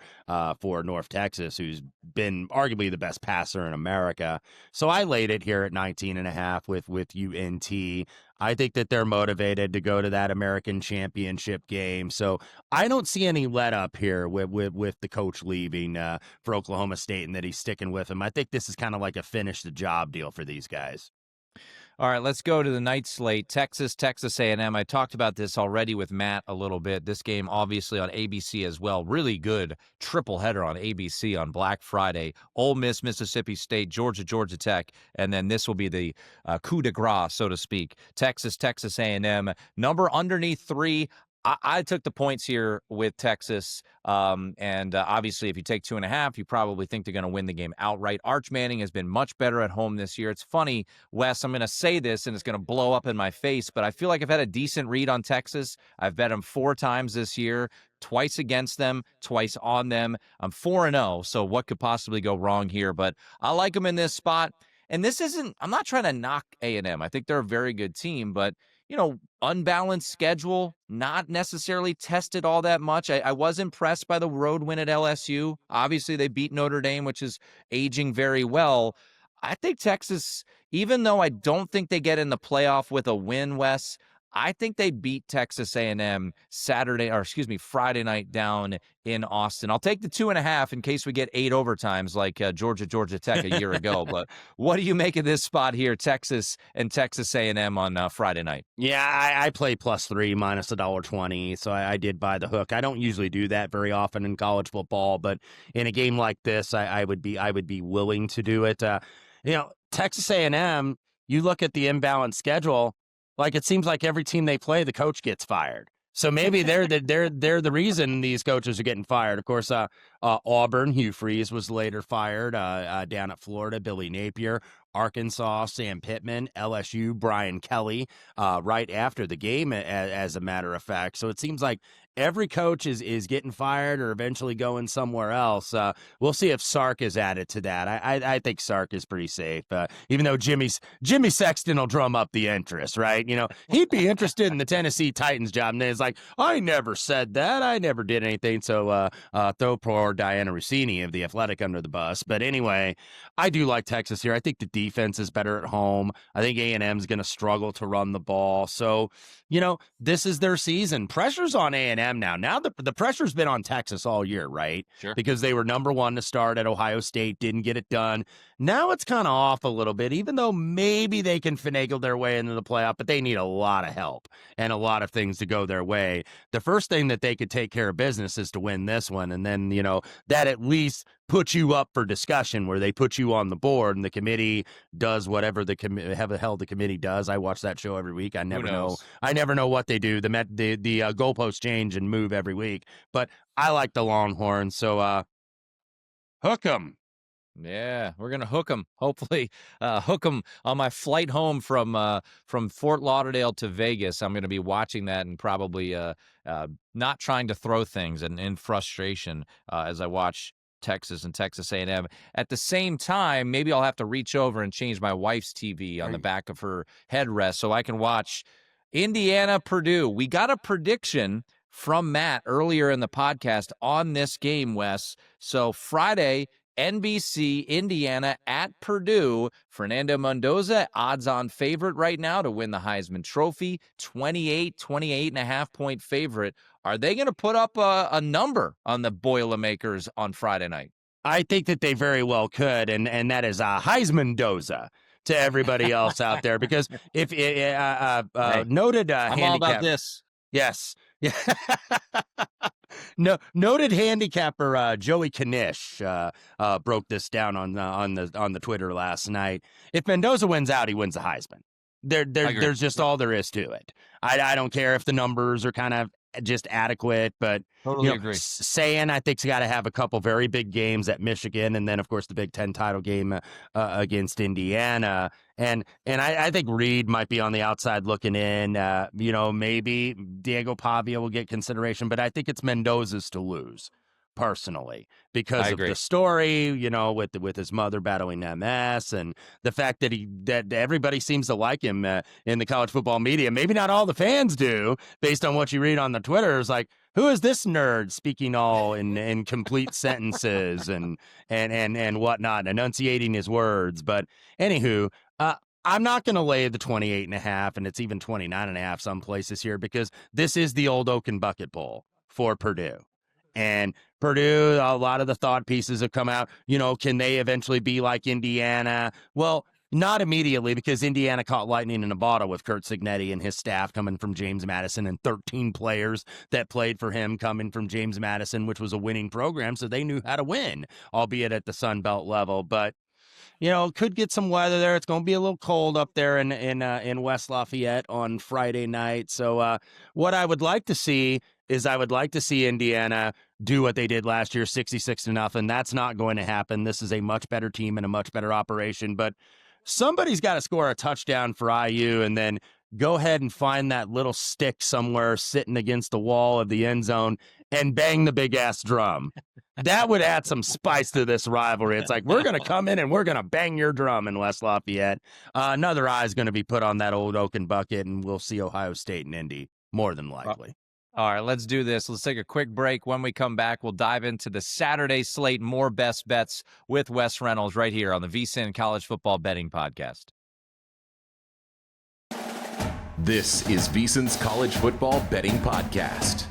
for North Texas, who's been arguably the best passer in America. So I laid it here at 19.5 with UNT. I think that they're motivated to go to that American championship game. So I don't see any let up here with the coach leaving for Oklahoma State and that he's sticking with him. I think this is kind of like a finish the job deal for these guys. All right, let's go to the night slate. Texas A&M. I talked about this already with Matt a little bit. This game obviously on ABC as well. Really good triple header on ABC on Black Friday. Ole Miss, Mississippi State, Georgia Tech, and then this will be the coup de grace, so to speak. Texas A&M. Number underneath 3. I took the points here with Texas, and obviously if you take 2.5, you probably think they're going to win the game outright. Arch Manning has been much better at home this year. It's funny, Wes, I'm going to say this, and it's going to blow up in my face, but I feel like I've had a decent read on Texas. I've bet them 4 times this year, twice against them, twice on them. I'm 4-0, so what could possibly go wrong here? But I like them in this spot. And I'm not trying to knock A&M. I think they're a very good team, but unbalanced schedule, not necessarily tested all that much. I was impressed by the road win at LSU. Obviously, they beat Notre Dame, which is aging very well. I think Texas, even though I don't think they get in the playoff with a win, Wes, I think they beat Texas A&M Friday night down in Austin. I'll take the 2.5 in case we get 8 overtimes like Georgia Tech a year ago. But what do you make of this spot here, Texas and Texas A&M on Friday night? Yeah, I play +3 minus $1.20, so I did buy the hook. I don't usually do that very often in college football, but in a game like this, I would be willing to do it. Texas A&M, you look at the imbalanced schedule. Like, it seems like every team they play, the coach gets fired. So maybe they're the reason these coaches are getting fired. Of course, Auburn, Hugh Freeze was later fired. Down at Florida, Billy Napier. Arkansas, Sam Pittman. LSU, Brian Kelly. Right after the game, as a matter of fact. So it seems like every coach is getting fired or eventually going somewhere else. We'll see if Sark is added to that. I think Sark is pretty safe, even though Jimmy Sexton will drum up the interest, right? He'd be interested in the Tennessee Titans job, and it's like, I never said that. I never did anything. So throw poor Diana Rossini of The Athletic under the bus. But anyway, I do like Texas here. I think the defense is better at home. I think A&M is going to struggle to run the ball. So, this is their season. Pressure's on A&M now. Now the pressure's been on Texas all year, right? Sure. Because they were number 1 to start at Ohio State, didn't get it done. Now it's kind of off a little bit, even though maybe they can finagle their way into the playoff, but they need a lot of help and a lot of things to go their way. The first thing that they could take care of business is to win this one. And then, that at least puts you up for discussion, where they put you on the board and the committee does whatever the hell the committee does. I watch that show every week. I never know what they do. The goalposts change and move every week, but I like the Longhorns. So, hook 'em. Yeah, we're gonna hook them. Hopefully, hook them on my flight home from Fort Lauderdale to Vegas. I'm gonna be watching that and probably not trying to throw things and in frustration as I watch Texas and Texas A&M. At the same time, maybe I'll have to reach over and change my wife's TV on the back of her headrest so I can watch Indiana Purdue. We got a prediction from Matt earlier in the podcast on this game, Wes. So Friday, NBC, Indiana at Purdue. Fernando Mendoza, odds-on favorite right now to win the Heisman Trophy, 28.5 point favorite. Are they going to put up a number on the Boilermakers on Friday night? I think that they very well could, and that is Heisman Doza to everybody else out there, because if noted I'm handicap, all about this. Yes. Yeah. No, noted handicapper Joey Knish broke this down on the Twitter last night. If Mendoza wins out, he wins the Heisman. There's just all there is to it. I don't care if the numbers are kind of just adequate, but totally agree. Saying I think's got to have a couple very big games at Michigan, and then of course the Big Ten title game against Indiana, and I think Reed might be on the outside looking in. Maybe Diego Pavia will get consideration, but I think it's Mendoza's to lose personally, because of the story, with his mother battling MS, and the fact that everybody seems to like him in the college football media. Maybe not all the fans do, based on what you read on the Twitter. It's like, who is this nerd speaking all in complete sentences and whatnot, enunciating his words? But anywho, I'm not going to lay the 28.5, and it's even 29.5 some places here, because this is the old Oaken Bucket Bowl for Purdue. And Purdue, a lot of the thought pieces have come out, can they eventually be like Indiana? Well, not immediately, because Indiana caught lightning in a bottle with Curt Cignetti and his staff coming from James Madison, and 13 players that played for him coming from James Madison, which was a winning program, so they knew how to win, albeit at the Sun Belt level. But could get some weather there. It's going to be a little cold up there in West Lafayette on Friday night. So what I would like to see is Indiana do what they did last year, 66-0. That's not going to happen. This is a much better team and a much better operation. But somebody's got to score a touchdown for IU, and then go ahead and find that little stick somewhere sitting against the wall of the end zone and bang the big-ass drum. That would add some spice to this rivalry. It's like, we're going to come in and we're going to bang your drum in West Lafayette. Another eye is going to be put on that old Oaken Bucket, and we'll see Ohio State and Indy, more than likely. All right, let's do this. Let's take a quick break. When we come back, we'll dive into the Saturday slate, more best bets with Wes Reynolds right here on the VSiN College Football Betting Podcast. This is VSiN's College Football Betting Podcast.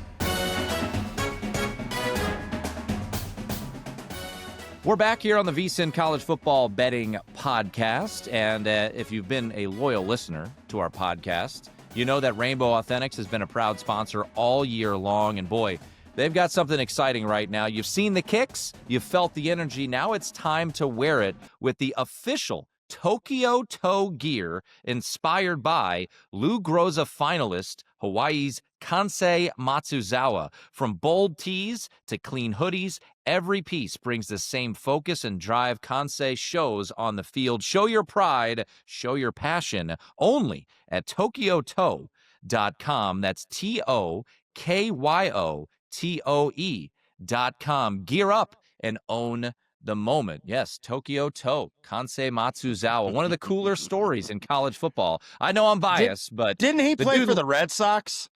We're back here on the VSiN College Football Betting Podcast, and if you've been a loyal listener to our podcast, you know that Rainbow Authentics has been a proud sponsor all year long, and boy, they've got something exciting right now. You've seen the kicks, you've felt the energy. Now it's time to wear it with the official Tokyo Toe gear inspired by Lou Groza finalist Hawaii's Kansei Matsuzawa. From bold tees to clean hoodies, every piece brings the same focus and drive Kansei shows on the field. Show your pride, show your passion, only at tokyotoe.com. That's TOKYOTOE.com. Gear up and own the moment. Yes, Tokyo Toe, Kansei Matsuzawa, one of the cooler stories in college football. I know I'm biased, but didn't he play for the Red Sox?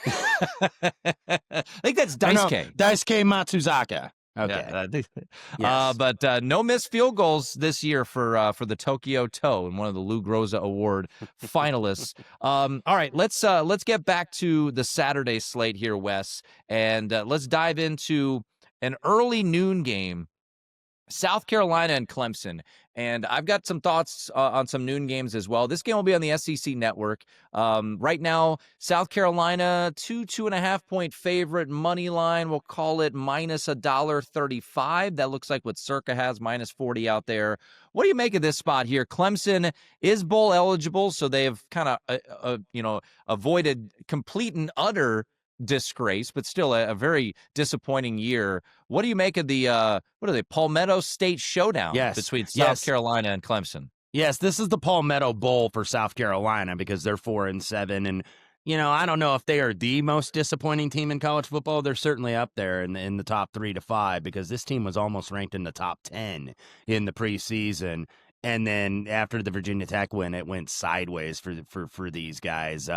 I think that's Daisuke. Daisuke Matsuzaka. Okay. Yeah, yes. But no missed field goals this year for the Tokyo Toe and one of the Lou Groza Award finalists. All right, let's get back to the Saturday slate here, Wes, and let's dive into an early noon game. South Carolina and Clemson. And I've got some thoughts on some noon games as well. This game will be on the SEC network. Right now, South Carolina, 2.5 point favorite, money line. We'll call it minus $1.35. That looks like what Circa has, minus 40 out there. What do you make of this spot here? Clemson is bowl eligible, so they have kind of, avoided complete and utter disgrace, but still a very disappointing year. What do you make of the Palmetto State Showdown between South Carolina and Clemson? Yes, this is the Palmetto Bowl for South Carolina because they're 4-7, and I don't know if they are the most disappointing team in college football. They're certainly up there in the top 3 to 5 because this team was almost ranked in the top 10 in the preseason. And then after the Virginia Tech win, it went sideways for these guys.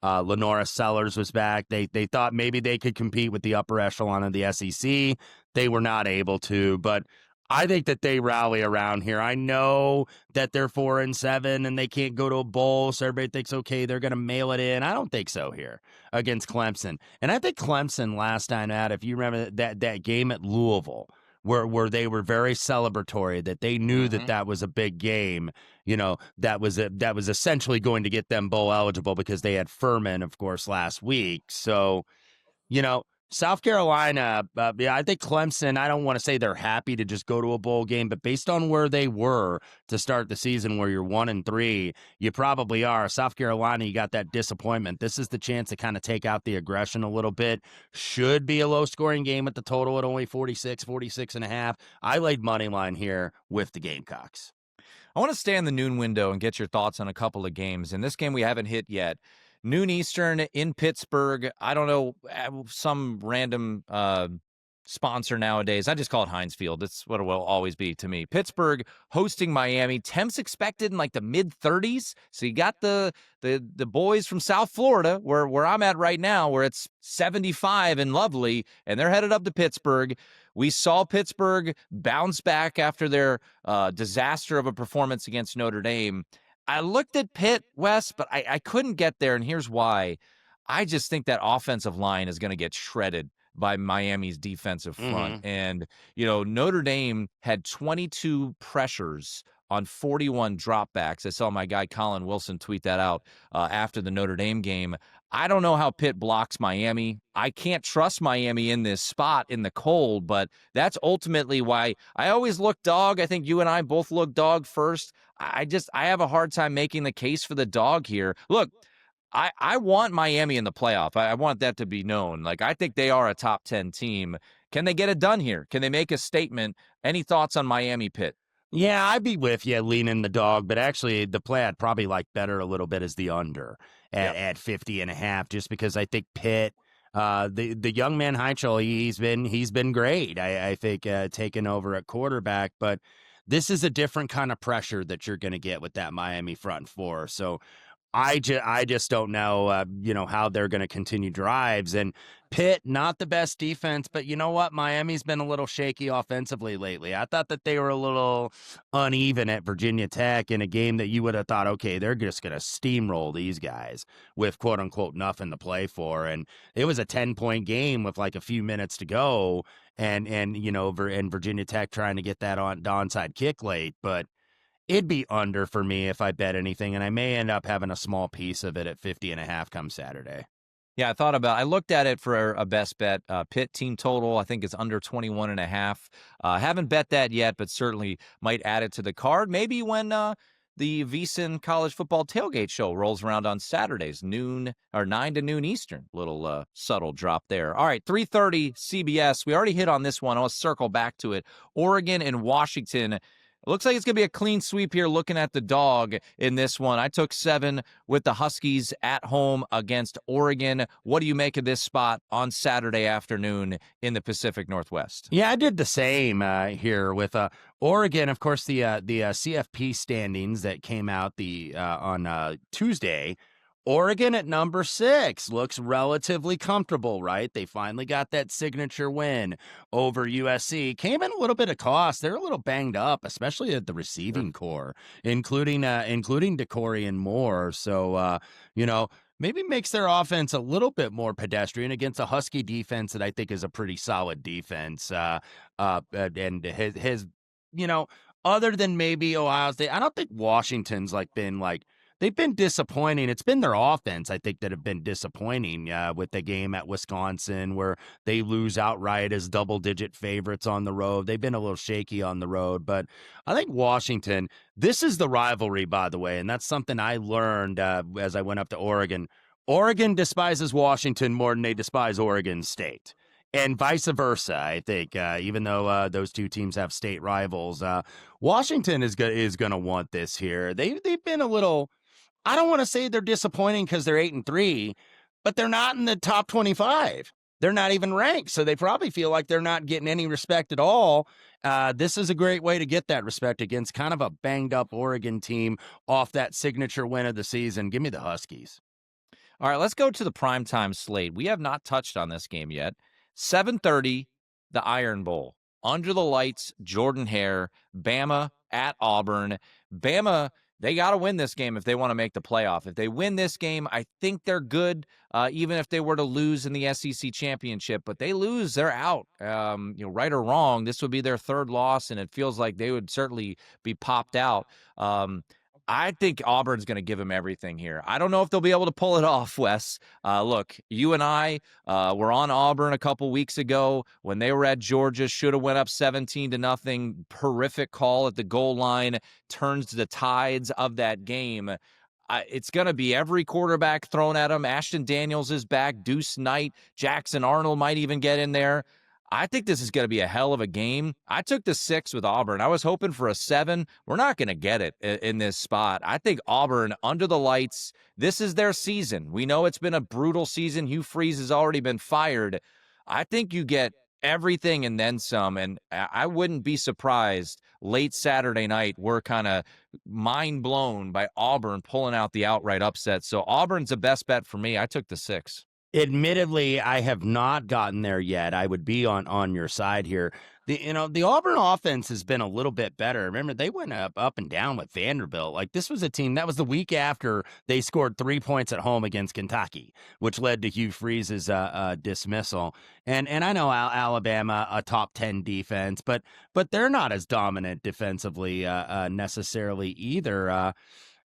Lenora Sellers was back. They thought maybe they could compete with the upper echelon of the SEC. They were not able to, but I think that they rally around here. I know that they're 4-7 and they can't go to a bowl, so everybody thinks, okay, they're going to mail it in. I don't think so here against Clemson. And I think Clemson last time out, if you remember that game at Louisville, where they were very celebratory, that they knew that was a big game, that was essentially going to get them bowl eligible because they had Furman, of course, last week. So, South Carolina, I think Clemson, I don't want to say they're happy to just go to a bowl game, but based on where they were to start the season, where you're 1-3, you probably are. South Carolina, you got that disappointment. This is the chance to kind of take out the aggression a little bit. Should be a low-scoring game at the total at only 46.5. I laid money line here with the Gamecocks. I want to stay in the noon window and get your thoughts on a couple of games. And this game we haven't hit yet. Noon Eastern in Pittsburgh. I don't know, some random sponsor nowadays. I just call it Heinz Field. It's what it will always be to me. Pittsburgh hosting Miami. Temps expected in like the mid-30s. So you got the boys from South Florida, where I'm at right now, where it's 75 and lovely, and they're headed up to Pittsburgh. We saw Pittsburgh bounce back after their disaster of a performance against Notre Dame. I looked at Pitt, Wes, but I couldn't get there, and here's why. I just think that offensive line is going to get shredded by Miami's defensive front. And, Notre Dame had 22 pressures on 41 dropbacks. I saw my guy Colin Wilson tweet that out after the Notre Dame game. I don't know how Pitt blocks Miami. I can't trust Miami in this spot in the cold, but that's ultimately why I always look dog. I think you and I both look dog first. I have a hard time making the case for the dog here. Look, I want Miami in the playoff. I want that to be known. Like, I think they are a top 10 team. Can they get it done here? Can they make a statement? Any thoughts on Miami, Pitt? Yeah, I'd be with you leaning the dog, but actually the play I'd probably like better a little bit is the under at 50.5, just because I think Pitt, the young man Heichel, he's been great. I think taking over at quarterback, but this is a different kind of pressure that you're going to get with that Miami front four. So I just don't know, how they're going to continue drives. And Pitt, not the best defense, but you know what? Miami's been a little shaky offensively lately. I thought that they were a little uneven at Virginia Tech in a game that you would have thought, okay, they're just going to steamroll these guys with quote unquote nothing to play for. And it was a 10-point game with like a few minutes to go. And Virginia Tech trying to get that onside kick late, but it'd be under for me if I bet anything, and I may end up having a small piece of it at 50.5 come Saturday. Yeah, I looked at it for a best bet. Pitt team total, I think it's under 21.5. Haven't bet that yet, but certainly might add it to the card. Maybe when the VSiN college football tailgate show rolls around on Saturdays, 9 to noon Eastern. Little subtle drop there. All right, 3:30 CBS. We already hit on this one. I'll circle back to it. Oregon and Washington. It looks like it's going to be a clean sweep here looking at the dog in this one. I took 7 with the Huskies at home against Oregon. What do you make of this spot on Saturday afternoon in the Pacific Northwest? Yeah, I did the same here with Oregon. Of course, the CFP standings that came out on Tuesday. Oregon at number 6 looks relatively comfortable, right? They finally got that signature win over USC. Came in a little bit of cost. They're a little banged up, especially at the receiving core, including DeCory and Moore. So, maybe makes their offense a little bit more pedestrian against a Husky defense that I think is a pretty solid defense. And his, other than maybe Ohio State, I don't think Washington's they've been disappointing. It's been their offense, I think, that have been disappointing with the game at Wisconsin where they lose outright as double-digit favorites on the road. They've been a little shaky on the road. But I think Washington, this is the rivalry, by the way, and that's something I learned as I went up to Oregon. Oregon despises Washington more than they despise Oregon State. And vice versa, I think, even though those two teams have state rivals. Washington is going to want this here. They've been a little... I don't want to say they're disappointing because they're 8-3, but they're not in the top 25. They're not even ranked, so they probably feel like they're not getting any respect at all. This is a great way to get that respect against kind of a banged-up Oregon team off that signature win of the season. Give me the Huskies. All right, let's go to the primetime slate. We have not touched on this game yet. 7:30, the Iron Bowl. Under the lights, Jordan Hare, Bama at Auburn. Bama... They got to win this game if they want to make the playoff. If they win this game, I think they're good, even if they were to lose in the SEC championship. But they lose, they're out. Right or wrong, this would be their 3rd loss, and it feels like they would certainly be popped out. I think Auburn's going to give them everything here. I don't know if they'll be able to pull it off, Wes. Look, you and I were on Auburn a couple weeks ago when they were at Georgia, should have went up 17-0. Horrific call at the goal line, turns the tides of that game. It's going to be every quarterback thrown at them. Ashton Daniels is back. Deuce Knight, Jackson Arnold might even get in there. I think this is going to be a hell of a game. I took the 6 with Auburn. I was hoping for a 7. We're not going to get it in this spot. I think Auburn, under the lights, this is their season. We know it's been a brutal season. Hugh Freeze has already been fired. I think you get everything and then some, and I wouldn't be surprised late Saturday night we're kind of mind blown by Auburn pulling out the outright upset. So Auburn's the best bet for me. I took the 6. Admittedly, I have not gotten there yet. I would be on your side here. The Auburn offense has been a little bit better. Remember, they went up and down with Vanderbilt. Like, this was a team that was the week after they scored 3 points at home against Kentucky, which led to Hugh Freeze's dismissal. And I know Alabama, a top 10 defense, but they're not as dominant defensively necessarily either.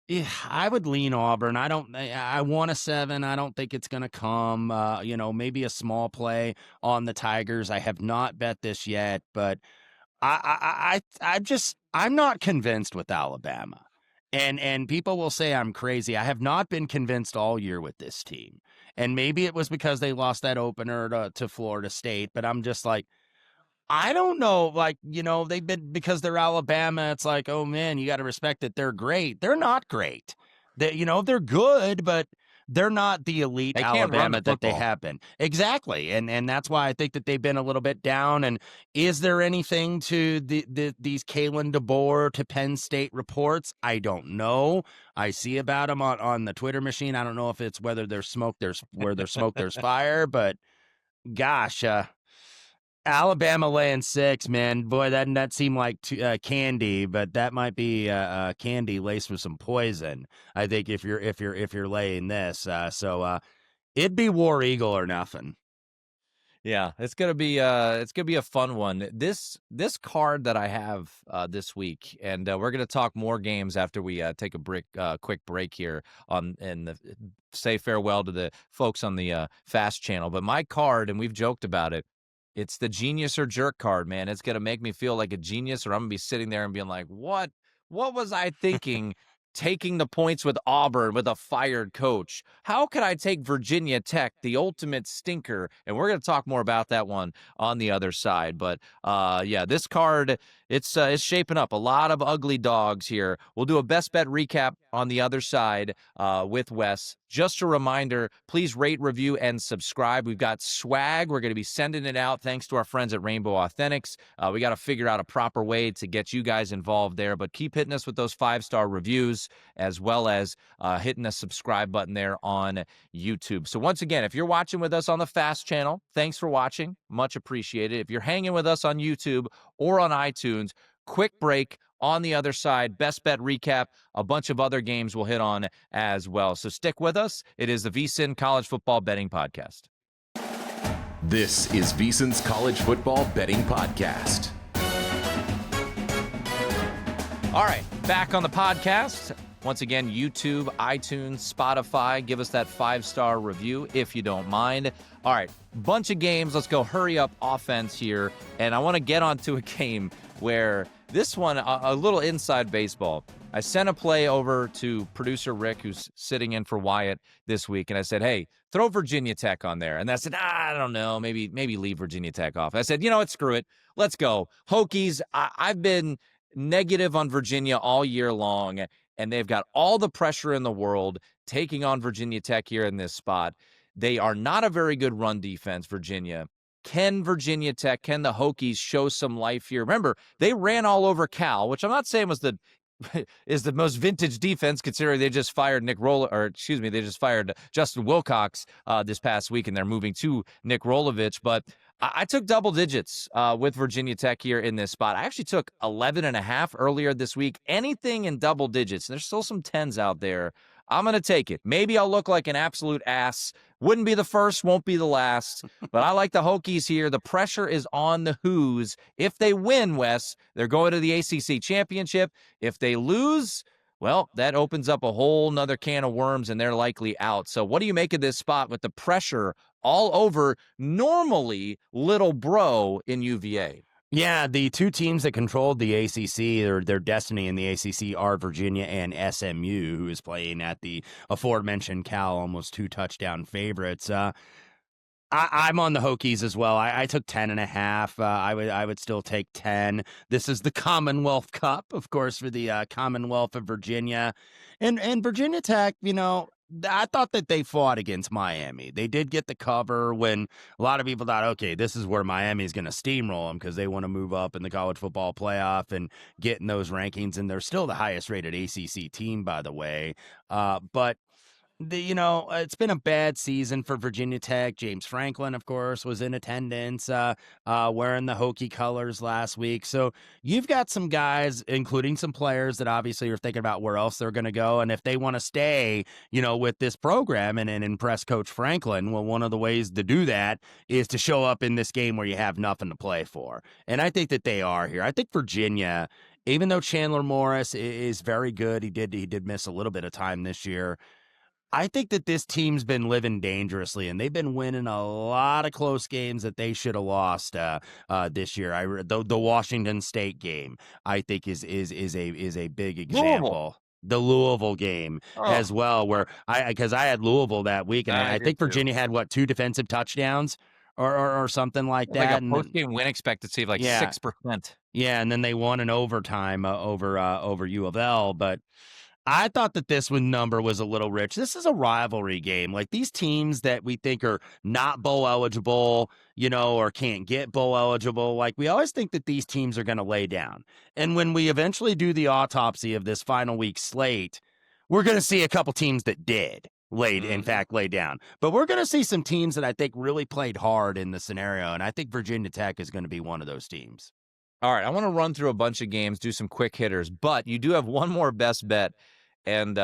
Yeah, I would lean Auburn. I want a 7. I don't think it's going to come. Maybe a small play on the Tigers. I have not bet this yet, but I'm not convinced with Alabama. And people will say I'm crazy. I have not been convinced all year with this team. And maybe it was because they lost that opener to Florida State, but I'm just like, I don't know, they've been, because they're Alabama, it's like, oh man, you got to respect that they're great. They're not great. They're good, but they're not the elite Alabama that they have been. Exactly. And that's why I think that they've been a little bit down. And is there anything to these Kalen DeBoer to Penn State reports? I don't know. I see about them on the Twitter machine. I don't know if it's where there's smoke, there's fire, but gosh, Alabama laying 6, man. Boy, that seemed like candy, but that might be candy laced with some poison. I think if you're laying this, so it'd be War Eagle or nothing. Yeah, it's gonna be a fun one. This card that I have this week, and we're gonna talk more games after we take a quick break here and say farewell to the folks on the Fast channel. But my card, and we've joked about it, it's the genius or jerk card, man. It's gonna make me feel like a genius, or I'm gonna be sitting there and being like, what was I thinking? Taking the points with Auburn with a fired coach. How could I take Virginia Tech, the ultimate stinker? And we're going to talk more about that one on the other side. But yeah, this card, it's shaping up. A lot of ugly dogs here. We'll do a best bet recap on the other side with Wes. Just a reminder, please rate, review, and subscribe. We've got swag. We're going to be sending it out thanks to our friends at Rainbow Authentics. We got to figure out a proper way to get you guys involved there, but keep hitting us with those 5-star reviews as well as hitting the subscribe button there on YouTube. So once again, if you're watching with us on the Fast channel, thanks for watching. Much appreciated. If you're hanging with us on YouTube or on iTunes, quick break. On the other side, best bet recap, a bunch of other games we'll hit on as well. So stick with us. It is the VSiN College Football Betting Podcast. This is VSiN's College Football Betting Podcast. All right, back on the podcast. Once again, YouTube, iTunes, Spotify. Give us that 5-star review if you don't mind. All right, bunch of games. Let's go hurry up offense here. And I want to get onto a game where this one, a little inside baseball. I sent a play over to producer Rick, who's sitting in for Wyatt this week, and I said, hey, throw Virginia Tech on there. And I said, I don't know, maybe leave Virginia Tech off. I said, you know what, screw it. Let's go. Hokies, I've been negative on Virginia all year long, and they've got all the pressure in the world taking on Virginia Tech here in this spot. They are not a very good run defense, Virginia. Can Virginia Tech, can the Hokies show some life here? Remember, they ran all over Cal, which I'm not saying was is the most vintage defense, considering they just fired they just fired Justin Wilcox this past week, and they're moving to Nick Rolovich. But I took double digits with Virginia Tech here in this spot. I actually took 11.5 earlier this week. Anything in double digits. There's still some 10s out there. I'm going to take it. Maybe I'll look like an absolute ass. Wouldn't be the first, won't be the last. But I like the Hokies here. The pressure is on the Hoos. If they win, Wes, they're going to the ACC championship. If they lose, well, that opens up a whole nother can of worms, and they're likely out. So what do you make of this spot with the pressure all over normally little bro in UVA? Yeah, the two teams that controlled the ACC or their destiny in the ACC are Virginia and SMU, who is playing at the aforementioned Cal, almost 2-touchdown favorites. I'm on the Hokies as well. I took 10.5. I would still take 10. This is the Commonwealth Cup, of course, for the Commonwealth of Virginia. And Virginia Tech, you know, I thought that they fought against Miami. They did get the cover when a lot of people thought, okay, this is where Miami's going to steamroll them because they want to move up in the college football playoff and get in those rankings. And they're still the highest rated ACC team, by the way. But it's been a bad season for Virginia Tech. James Franklin, of course, was in attendance wearing the Hokie colors last week. So you've got some guys, including some players that obviously are thinking about where else they're going to go. And if they want to stay, with this program and impress Coach Franklin, well, one of the ways to do that is to show up in this game where you have nothing to play for. And I think that they are here. I think Virginia, even though Chandler Morris is very good, he did miss a little bit of time this year. I think that this team's been living dangerously, and they've been winning a lot of close games that they should have lost this year. The Washington State game, I think, is a big example. The Louisville game as well, where because I had Louisville that week, and I think Virginia had 2 defensive touchdowns or something like that. Like a post-game win expectancy of 6%. Yeah, and then they won in overtime over U of L, but I thought that this number was a little rich. This is a rivalry game. Like these teams that we think are not bowl eligible, or can't get bowl eligible. Like we always think that these teams are going to lay down. And when we eventually do the autopsy of this final week slate, we're going to see a couple teams that did lay down. But we're going to see some teams that I think really played hard in the scenario. And I think Virginia Tech is going to be one of those teams. All right, I want to run through a bunch of games, do some quick hitters, but you do have one more best bet, and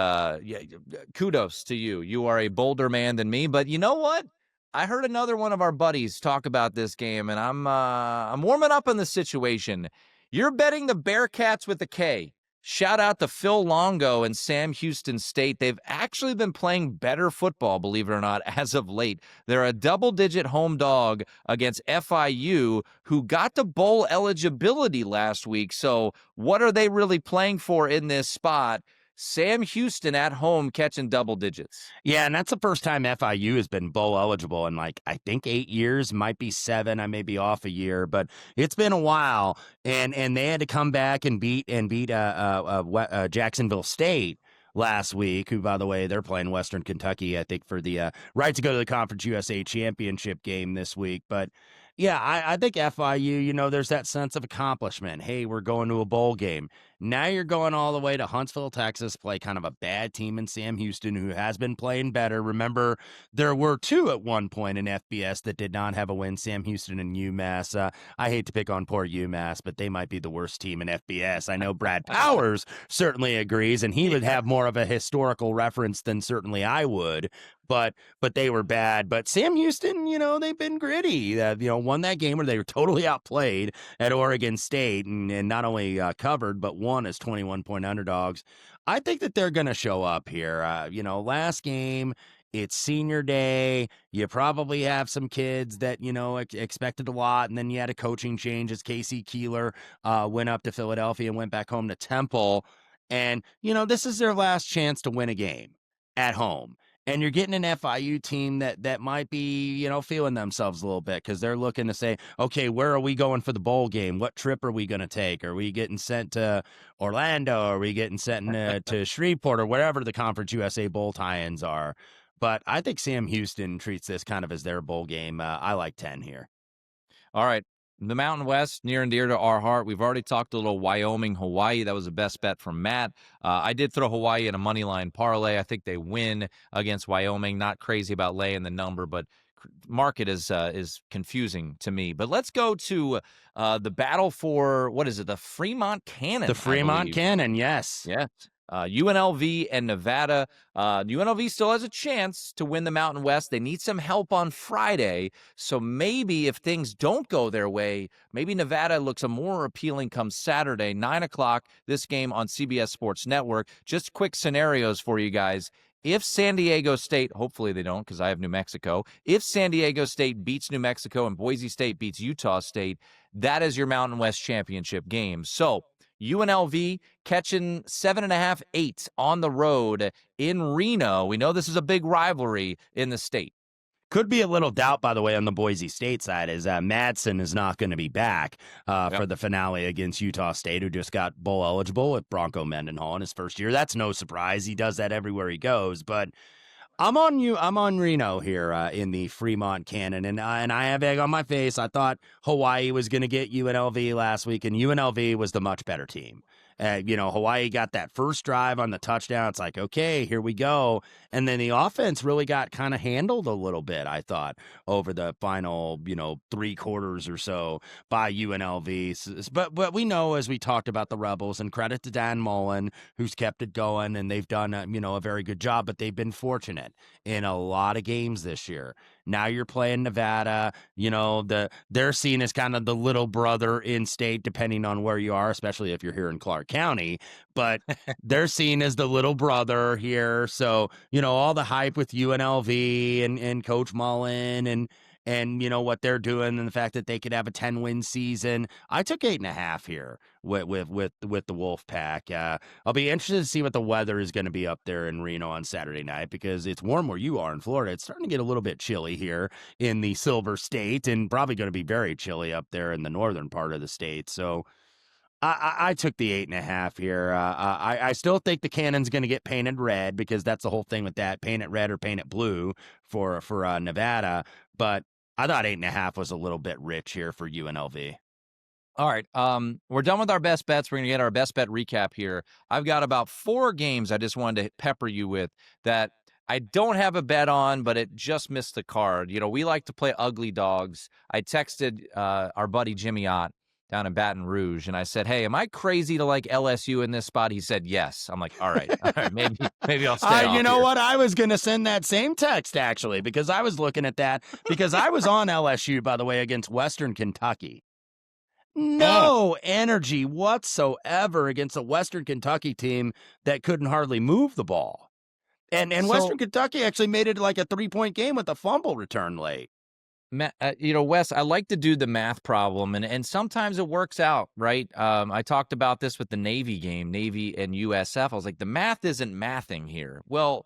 kudos to you. You are a bolder man than me, but you know what? I heard another one of our buddies talk about this game, and I'm warming up on the situation. You're betting the Bearcats with a K. Shout out to Phil Longo and Sam Houston State. They've actually been playing better football, believe it or not, as of late. They're a double-digit home dog against FIU, who got to bowl eligibility last week. So what are they really playing for in this spot? Sam Houston at home catching double digits. Yeah, and that's the first time FIU has been bowl eligible in like I think 8 years, might be 7. I may be off a year, but it's been a while. And they had to come back and beat Jacksonville State last week, who, by the way, they're playing Western Kentucky, I think, for the right to go to the Conference USA Championship game this week. But yeah, I think FIU, there's that sense of accomplishment. Hey, we're going to a bowl game. Now you're going all the way to Huntsville, Texas, play kind of a bad team in Sam Houston, who has been playing better. Remember, there were 2 at one point in FBS that did not have a win, Sam Houston and UMass. I hate to pick on poor UMass, but they might be the worst team in FBS. I know Brad Powers certainly agrees, and he would have more of a historical reference than certainly I would. But they were bad. But Sam Houston, they've been gritty. Won that game where they were totally outplayed at Oregon State and not only covered, but won as 21-point underdogs. I think that they're going to show up here. Last game, it's senior day. You probably have some kids that, expected a lot. And then you had a coaching change as Casey Keeler went up to Philadelphia and went back home to Temple. And, this is their last chance to win a game at home. And you're getting an FIU team that might be, feeling themselves a little bit because they're looking to say, okay, where are we going for the bowl game? What trip are we going to take? Are we getting sent to Orlando? Are we getting sent to Shreveport or wherever the Conference USA bowl tie-ins are? But I think Sam Houston treats this kind of as their bowl game. I like 10 here. All right. The Mountain West, near and dear to our heart. We've already talked a little Wyoming, Hawaii. That was the best bet from Matt. I did throw Hawaii in a money line parlay. I think they win against Wyoming. Not crazy about laying the number, but market is confusing to me. But let's go to the battle for, what is it, the Fremont Cannon? The Fremont Cannon, yes. Yes. UNLV and Nevada. UNLV still has a chance to win the Mountain West. They need some help on Friday. So maybe if things don't go their way, maybe Nevada looks a more appealing come Saturday, 9 o'clock, this game on CBS Sports Network. Just quick scenarios for you guys. If San Diego State, hopefully they don't because I have New Mexico. If San Diego State beats New Mexico and Boise State beats Utah State, that is your Mountain West Championship game. So UNLV catching 7.5, 8 on the road in Reno. We know this is a big rivalry in the state. Could be a little doubt, by the way, on the Boise State side, is Madsen is not going to be back for the finale against Utah State, who just got bowl eligible with Bronco Mendenhall in his first year. That's no surprise. He does that everywhere he goes. But I'm on Reno here in the Fremont Cannon, and I have egg on my face. I thought Hawaii was going to get UNLV last week, and UNLV was the much better team. Hawaii got that first drive on the touchdown. It's like, okay, here we go. And then the offense really got kind of handled a little bit, I thought, over the final, 3 quarters or so by UNLV. But we know, as we talked about the Rebels, and credit to Dan Mullen, who's kept it going, and they've done, a very good job, but they've been fortunate in a lot of games this year. Now you're playing Nevada. They're seen as kind of the little brother in state, depending on where you are, especially if you're here in Clark County. But they're seen as the little brother here. So, all the hype with UNLV and Coach Mullen and what they're doing and the fact that they could have a 10-win season. I took 8.5 here with the Wolfpack. I'll be interested to see what the weather is going to be up there in Reno on Saturday night, because it's warm where you are in Florida. It's starting to get a little bit chilly here in the Silver State, and probably going to be very chilly up there in the northern part of the state. So I took the 8.5 here. I still think the Cannon's going to get painted red, because that's the whole thing with that, paint it red or paint it blue for Nevada. But I thought 8.5 was a little bit rich here for UNLV. All right. We're done with our best bets. We're going to get our best bet recap here. I've got about 4 games I just wanted to pepper you with that I don't have a bet on, but it just missed the card. We like to play ugly dogs. I texted our buddy Jimmy Ott, down in Baton Rouge, and I said, "Hey, am I crazy to like LSU in this spot?" He said, "Yes." I'm like, "All right, maybe I'll stay off You know here." what? I was going to send that same text, actually, because I was looking at that, because I was on LSU, by the way, against Western Kentucky. No energy whatsoever against a Western Kentucky team that couldn't hardly move the ball. And So, Western Kentucky actually made it like a 3-point game with a fumble return late. Wes, I like to do the math problem, and sometimes it works out, right? I talked about this with the Navy game, Navy and USF. I was like, the math isn't mathing here. Well,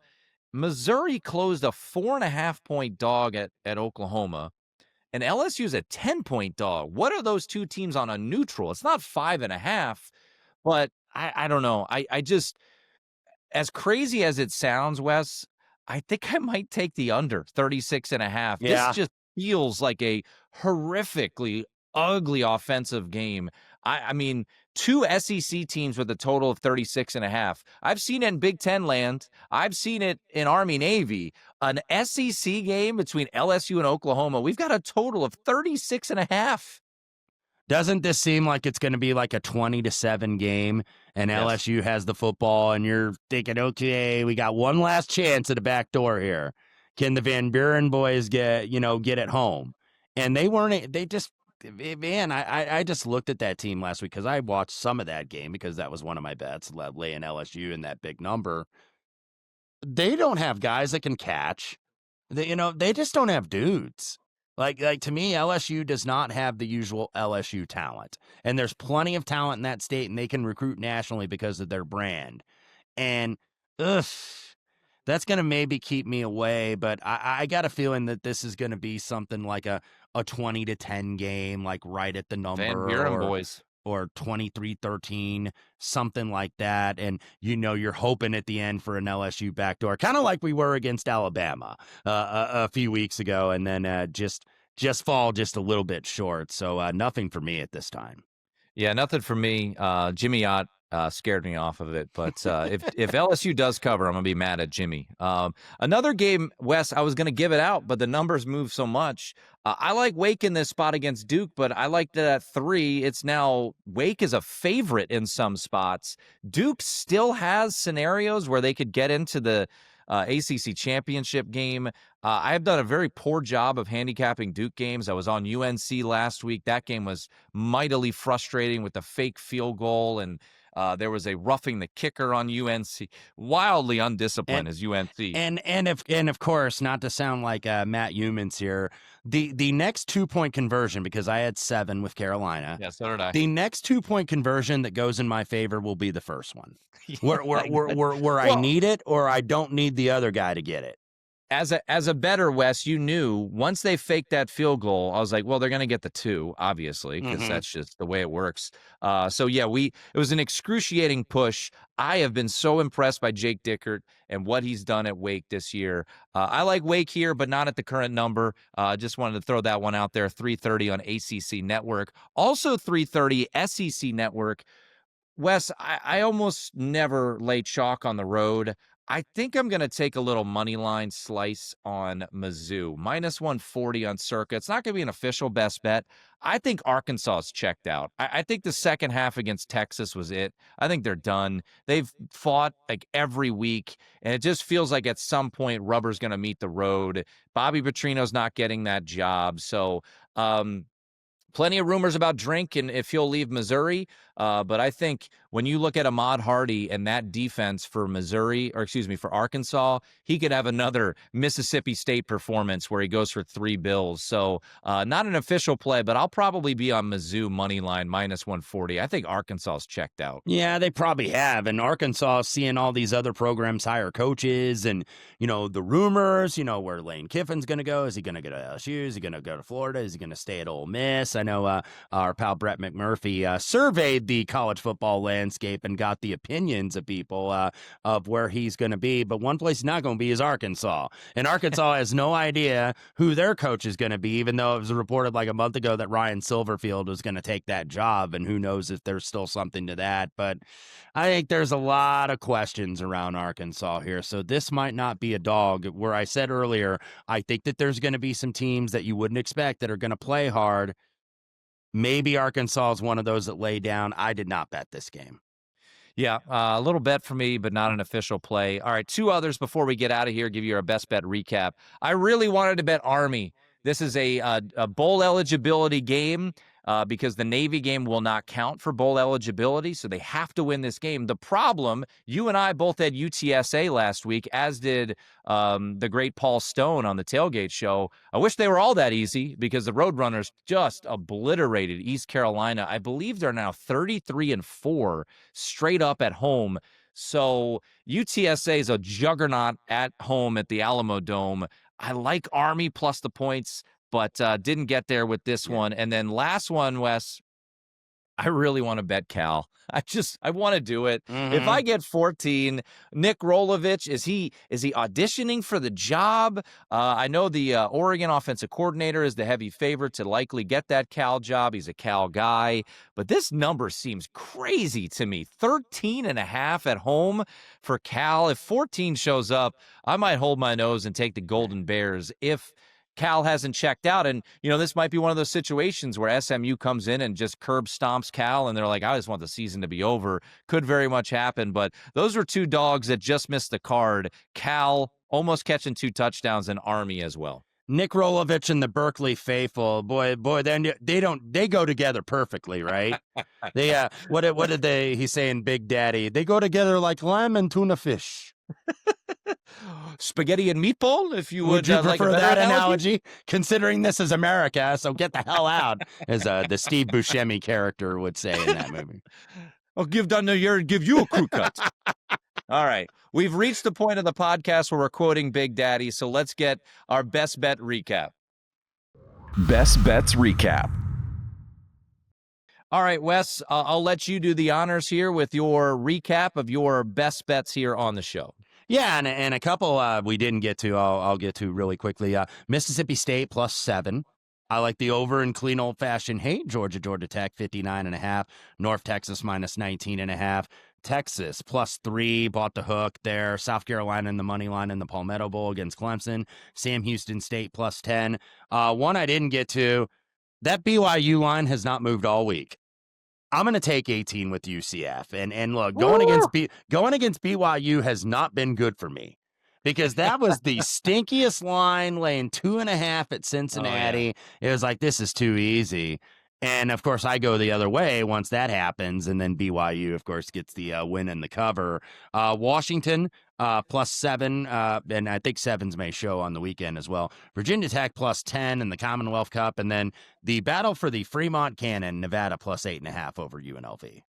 Missouri closed a 4.5-point dog at Oklahoma, and LSU's a 10-point dog. What are those two teams on a neutral? It's not 5.5, but I don't know. I just, as crazy as it sounds, Wes, I think I might take the under 36.5. Yeah. This just feels like a horrifically ugly offensive game. I mean, two SEC teams with a total of 36.5. I've seen it in Big Ten land. I've seen it in Army Navy. An SEC game between LSU and Oklahoma, we've got a total of 36.5. Doesn't this seem like it's going to be like a 20-7 game, and Yes. LSU has the football, and you're thinking, okay, we got one last chance at the back door here. Can the Van Buren boys get it home? And they just, man, I just looked at that team last week because I watched some of that game because that was one of my bets, laying LSU in that big number. They don't have guys that can catch. They just don't have dudes. Like to me, LSU does not have the usual LSU talent. And there's plenty of talent in that state, and they can recruit nationally because of their brand. And that's going to maybe keep me away, but I got a feeling that this is going to be something like a 20-10 game, like right at the number. Van Buren boys. Or 23-13, something like that. And, you're hoping at the end for an LSU backdoor, kind of like we were against Alabama a few weeks ago, and then just fall just a little bit short. So nothing for me at this time. Yeah, nothing for me. Jimmy Ott scared me off of it. But if LSU does cover, I'm going to be mad at Jimmy. Another game, Wes, I was going to give it out, but the numbers move so much. I like Wake in this spot against Duke, but I liked it at 3. It's now Wake is a favorite in some spots. Duke still has scenarios where they could get into the ACC championship game. I have done a very poor job of handicapping Duke games. I was on UNC last week. That game was mightily frustrating with the fake field goal, and there was a roughing the kicker on UNC. Wildly undisciplined as UNC. And of course, not to sound like Matt Youmans here, the next 2-point conversion, because I had 7 with Carolina. Yeah, so did I. The next 2-point conversion that goes in my favor will be the first one, where I need it or I don't need the other guy to get it. As a bettor, Wes, you knew once they faked that field goal, I was like, well, they're going to get the 2, obviously, because that's just the way it works. So yeah, it was an excruciating push. I have been so impressed by Jake Dickert and what he's done at Wake this year. I like Wake here, but not at the current number. Just wanted to throw that one out there. 3:30 on ACC Network. Also 3:30 SEC Network. Wes, I almost never lay chalk on the road. I think I'm going to take a little money line slice on Mizzou. -140 on Circa. It's not going to be an official best bet. I think Arkansas is checked out. I think the second half against Texas was it. I think they're done. They've fought like every week, and it just feels like at some point rubber's going to meet the road. Bobby Petrino's not getting that job. So, plenty of rumors about Drink and if he'll leave Missouri. But I think when you look at Ahmad Hardy and that defense for for Arkansas, he could have another Mississippi State performance where he goes for 3 bills. So not an official play, but I'll probably be on Mizzou money line -140. I think Arkansas is checked out. Yeah, they probably have. And Arkansas seeing all these other programs hire coaches and, the rumors, where Lane Kiffin's going to go. Is he going to go to LSU? Is he going to go to Florida? Is he going to stay at Ole Miss? I know our pal Brett McMurphy surveyed the college football landscape and got the opinions of people of where he's going to be. But one place he's not going to be is Arkansas. And Arkansas has no idea who their coach is going to be, even though it was reported like a month ago that Ryan Silverfield was going to take that job. And who knows if there's still something to that. But I think there's a lot of questions around Arkansas here. So this might not be a dog. Where I said earlier, I think that there's going to be some teams that you wouldn't expect that are going to play hard. Maybe Arkansas is one of those that lay down. I did not bet this game. Yeah, a little bet for me, but not an official play. All right, two others before we get out of here, give you our best bet recap. I really wanted to bet Army. This is a bowl eligibility game because the Navy game will not count for bowl eligibility, so they have to win this game. The problem, you and I both had UTSA last week, as did the great Paul Stone on the Tailgate Show. I wish they were all that easy because the Roadrunners just obliterated East Carolina. I believe they're now 33-4 straight up at home. So UTSA is a juggernaut at home at the Alamo Dome. I like Army plus the points, but didn't get there with this one. And then last one, Wes, I really want to bet Cal. I want to do it. Mm-hmm. If I get 14, Nick Rolovich, is he auditioning for the job? I know the Oregon offensive coordinator is the heavy favorite to likely get that Cal job. He's a Cal guy, but this number seems crazy to me. 13.5 at home for Cal. If 14 shows up, I might hold my nose and take the Golden Bears if Cal hasn't checked out. And, this might be one of those situations where SMU comes in and just curb stomps Cal, and they're like, I just want the season to be over. Could very much happen. But those were two dogs that just missed the card. Cal almost catching 2 touchdowns, and Army as well. Nick Rolovich and the Berkeley faithful, boy, then they go together perfectly, right? They what did he's saying, Big Daddy? They go together like lamb and tuna fish. Spaghetti and meatball, if you would. You like prefer that analogy? Considering this is America, so get the hell out, as the Steve Buscemi character would say in that movie. I'll give down the year and give you a crew cut. All right. We've reached the point of the podcast where we're quoting Big Daddy, so let's get our best bet recap. Best bets recap. All right, Wes, I'll let you do the honors here with your recap of your best bets here on the show. Yeah, and a couple we didn't get to, I'll get to really quickly. Mississippi State +7. I like the over in clean old-fashioned hate. Georgia Tech 59.5. North Texas -19.5. Texas +3, bought the hook there. South Carolina in the money line in the Palmetto Bowl against Clemson. Sam Houston State +10. One I didn't get to, that BYU line has not moved all week. I'm going to take 18 with UCF. And look, going against BYU has not been good for me because that was the stinkiest line, laying 2.5 at Cincinnati. Oh, yeah. It was like, this is too easy. And, of course, I go the other way once that happens, and then BYU, of course, gets the win and the cover. Washington +7, and I think 7s may show on the weekend as well. Virginia Tech +10 in the Commonwealth Cup, and then the battle for the Fremont Cannon, Nevada +8.5 over UNLV.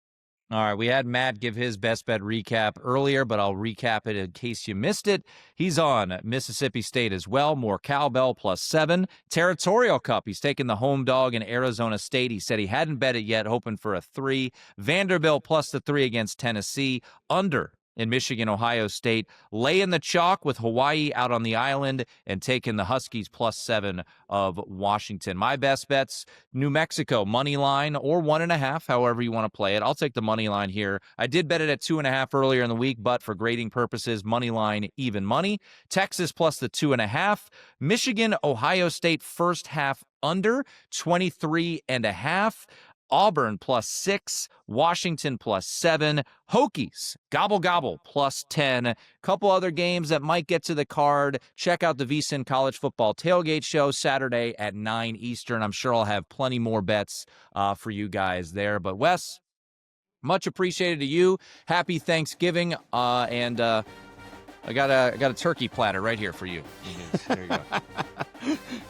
All right, we had Matt give his best bet recap earlier, but I'll recap it in case you missed it. He's on Mississippi State as well, more cowbell +7. Territorial Cup, he's taking the home dog in Arizona State. He said he hadn't bet it yet, hoping for a 3. Vanderbilt +3 against Tennessee, under in Michigan, Ohio State, laying the chalk with Hawaii out on the island, and taking the Huskies +7 of Washington. My best bets, New Mexico, money line or 1.5, however you want to play it. I'll take the money line here. I did bet it at 2.5 earlier in the week, but for grading purposes, money line, even money. Texas plus the 2.5. Michigan, Ohio State first half under, 23.5. Auburn +6, Washington +7, Hokies, gobble gobble +10. Couple other games that might get to the card. Check out the VSiN College Football Tailgate Show Saturday at 9 Eastern. I'm sure I'll have plenty more bets for you guys there. But Wes, much appreciated to you. Happy Thanksgiving, and I got a turkey platter right here for you. There you go.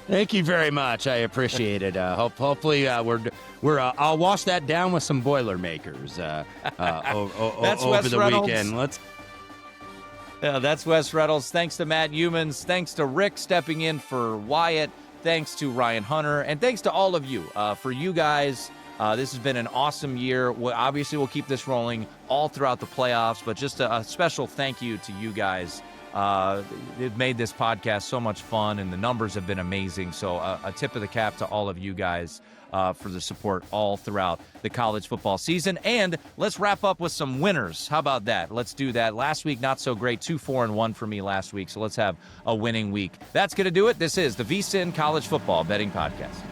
Thank you very much. I appreciate it. Hopefully, I'll wash that down with some Boilermakers over the weekend. That's Wes Reynolds. Thanks to Matt Youmans. Thanks to Rick stepping in for Wyatt. Thanks to Ryan Hunter, and thanks to all of you. For you guys, this has been an awesome year. Obviously, we'll keep this rolling all throughout the playoffs, but just a special thank you to you guys. It made this podcast so much fun, and the numbers have been amazing. So a tip of the cap to all of you guys for the support all throughout the college football season. And let's wrap up with some winners. How about that? Let's do that. Last week, not so great. 2-4-1 for me last week. So let's have a winning week. That's going to do it. This is the VSiN College Football Betting Podcast.